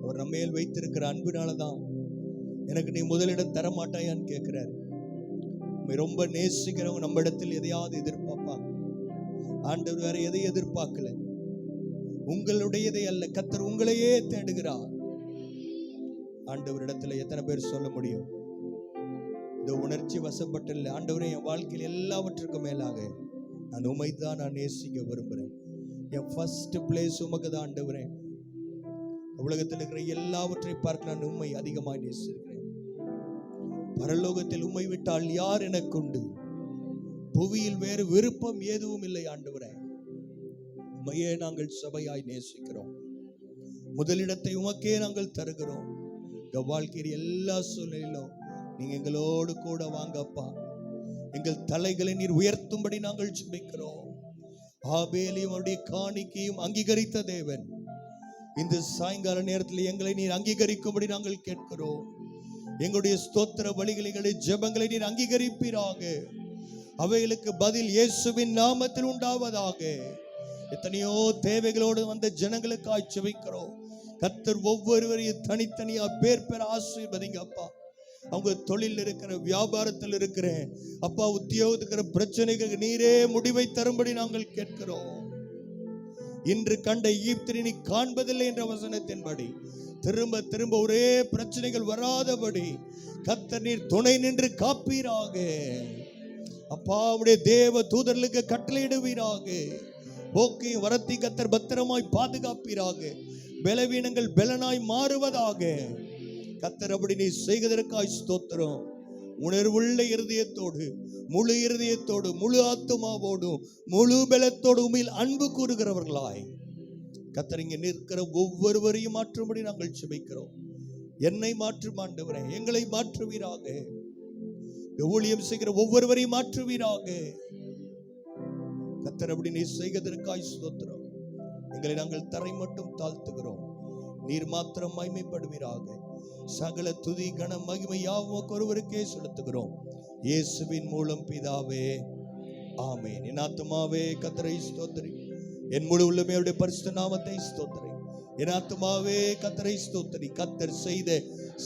அவர் நம்மேல் வைத்திருக்கிற அன்பினாலதான் எனக்கு நீ முதலிடம் தரமாட்டாயான்னு கேட்கிறார். உம்மை ரொம்ப நேசிக்கிறவங்க நம்ம இடத்தில் எதையாவது எதிர்பார்ப்பாங்க. ஆண்டவர் வேற எதை எதிர்பார்க்கல, உங்களுடையதை அல்ல, கர்த்தர் உங்களையே தேடுகிறார். ஆண்டவரிடத்துல எத்தனை பேர் சொல்ல முடியும், இந்த உணர்ச்சி வசப்பட்டு ஆண்டவரே என் வாழ்க்கையில் எல்லாவற்றுக்கும் மேலாக நான் உம்மை தான் நான் நேசிக்க விரும்புகிறேன். என் ஃபர்ஸ்ட் பிளேஸ் உமக்கு தான் ஆண்டவரே. உலகத்தில் இருக்கிற எல்லாவற்றை பார்க்க நான் உம்மை அதிகமாக நேசிக்கிறேன். பரலோகத்தில் உம்மை விட்டால் யார் எனக்கு உண்டு? புவியில் வேறு விருப்பம் எதுவும் இல்லை ஆண்டவரே. உம்மையே நாங்கள் சபையாய் நேசிக்கிறோம். முதலிடத்தை உமக்கே நாங்கள் தருகிறோம். இந்த வாழ்க்கையில் எல்லா சூழ்நிலையிலும் நீங்க எங்களோடு கூட வாங்கப்பா. எங்கள் தலைகளை நீர் உயர்த்தும்படி நாங்கள் ஜெபிக்கிறோம். ஆபேலையும் அவருடைய காணிக்கையும் அங்கீகரித்த தேவன், இந்த சாயங்கால நேரத்தில் எங்களை நீர் அங்கீகரிக்கும்படி நாங்கள் கேட்கிறோம். எங்களுடைய ஸ்தோத்திர பலிகளை ஜெபங்களை நீர் அங்கீகரிப்பீராக. அவைகளுக்கு பதில் இயேசுவின் நாமத்தில் உண்டாவதாக. எத்தனையோ தேவைகளோடு வந்த ஜனங்களுக்காய் ஜெபிக்கிறோம். கர்த்தர் ஒவ்வொருவரையும் தனித்தனியா பேர் பெற ஆசீர்வதிங்க அப்பா. அவங்க தொழில் இருக்கிற, வியாபாரத்தில் இருக்கிற அப்பா, உத்தியோகத்தில் இருக்கிற பிரச்சனைகளுக்கு நீரே முடிவை தரும்படி நாங்கள் கேட்கிறோம். இன்று கண்ட ஈப்திரி நீ காண்பதில்லை என்ற வசனத்தின்படி திரும்ப திரும்ப ஒரே பிரச்சனைகள் வராதபடி கர்த்தர் நீர் துணை நின்று காப்பீராக. அப்பா, உடைய தேவ தூதர்களுக்கு கட்டளையிடுவீராக. போக்கையும் வரத்தி கர்த்தர் பத்திரமாய் பாதுகாப்பீராக. பலவீனங்கள் பலனாய் மாறுவதாக. கர்த்தர் அப்படி நீ செய்வதற்காய் ஸ்தோத்திரம். உணர்வுள்ள இருதயத்தோடு, முழு இருதயத்தோடு, முழு ஆத்துமாவோடும், முழு பலத்தோடு உம்மில் அன்பு கூறுகிறவர்களாய் கர்த்தர் இங்கே நிற்கிற ஒவ்வொருவரையும் மாற்றும்படி நாங்கள் ஜெபிக்கிறோம். என்னை மாற்றும் ஆண்டவரே, எங்களை மாற்றுவீராக. ஊழியம் செய்கிற ஒவ்வொருவரையும் மாற்றுவீராக. கர்த்தர் அப்படி நீ செய்வதற்காய் ஸ்தோத்திரம். எங்களை நாங்கள் தரை மட்டும் தாழ்த்துகிறோம். நீர் மாத்திரம் மகிமைப்படுவீராக. சகல துதி கன மகிமை யாவும் ஒருவருக்கே செலுத்துகிறோம். இயேசுவின் மூலம் பிதாவே, ஆமென். என் ஆத்துமாவே கர்த்தரை ஸ்தோத்திரி, என் முழு உள்ளமே அவருடைய பரிசுத்த நாமத்தை ஸ்தோத்திரி. என் ஆத்துமாவே கர்த்தரை ஸ்தோத்திரி, கர்த்தர் செய்த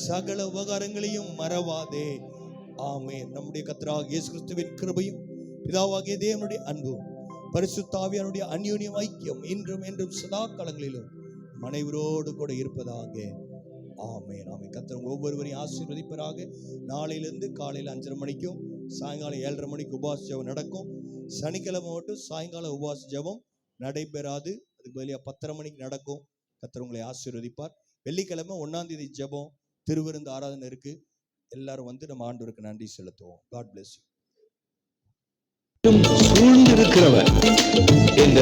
சகல உபகாரங்களையும் மறவாதே. ஆமென். நம்முடைய கர்த்தராகிய இயேசு கிறிஸ்துவின் கிருபையும் பிதாவாகிய தேவனுடைய அன்பும் பரிசுத்த ஆவியானுடைய அந்யோன்யம் ஐக்கியம் இன்றும் என்றும் சதா காலங்களிலும் மனைவரோடு கூட இருப்பதாக. ஆமென். ஆமென். கர்த்தர் ஒவ்வொருவரையும் ஆசீர்வதிப்பதாக. நாளையிலிருந்து காலையில் 5:30 மணிக்கும் சாயங்காலம் 7:30 மணிக்கு உபவாச ஜெபம் நடக்கும். சனிக்கிழமை மட்டும் சாயங்கால உபவாச ஜெபம் நடைபெறாது. அதுக்கு இதுக்கு பதிலாக 10:30 மணிக்கு நடக்கும். கர்த்தர் உங்களை ஆசீர்வதிப்பார். வெள்ளிக்கிழமை 1ஆம் தேதி ஜெபம், திருவிருந்து ஆராதனை இருக்கு. எல்லாரும் வந்து நம்ம ஆண்டவருக்கு நன்றி செலுத்துவோம். God bless you. சூழ்ந்திருக்கிறவர் இந்த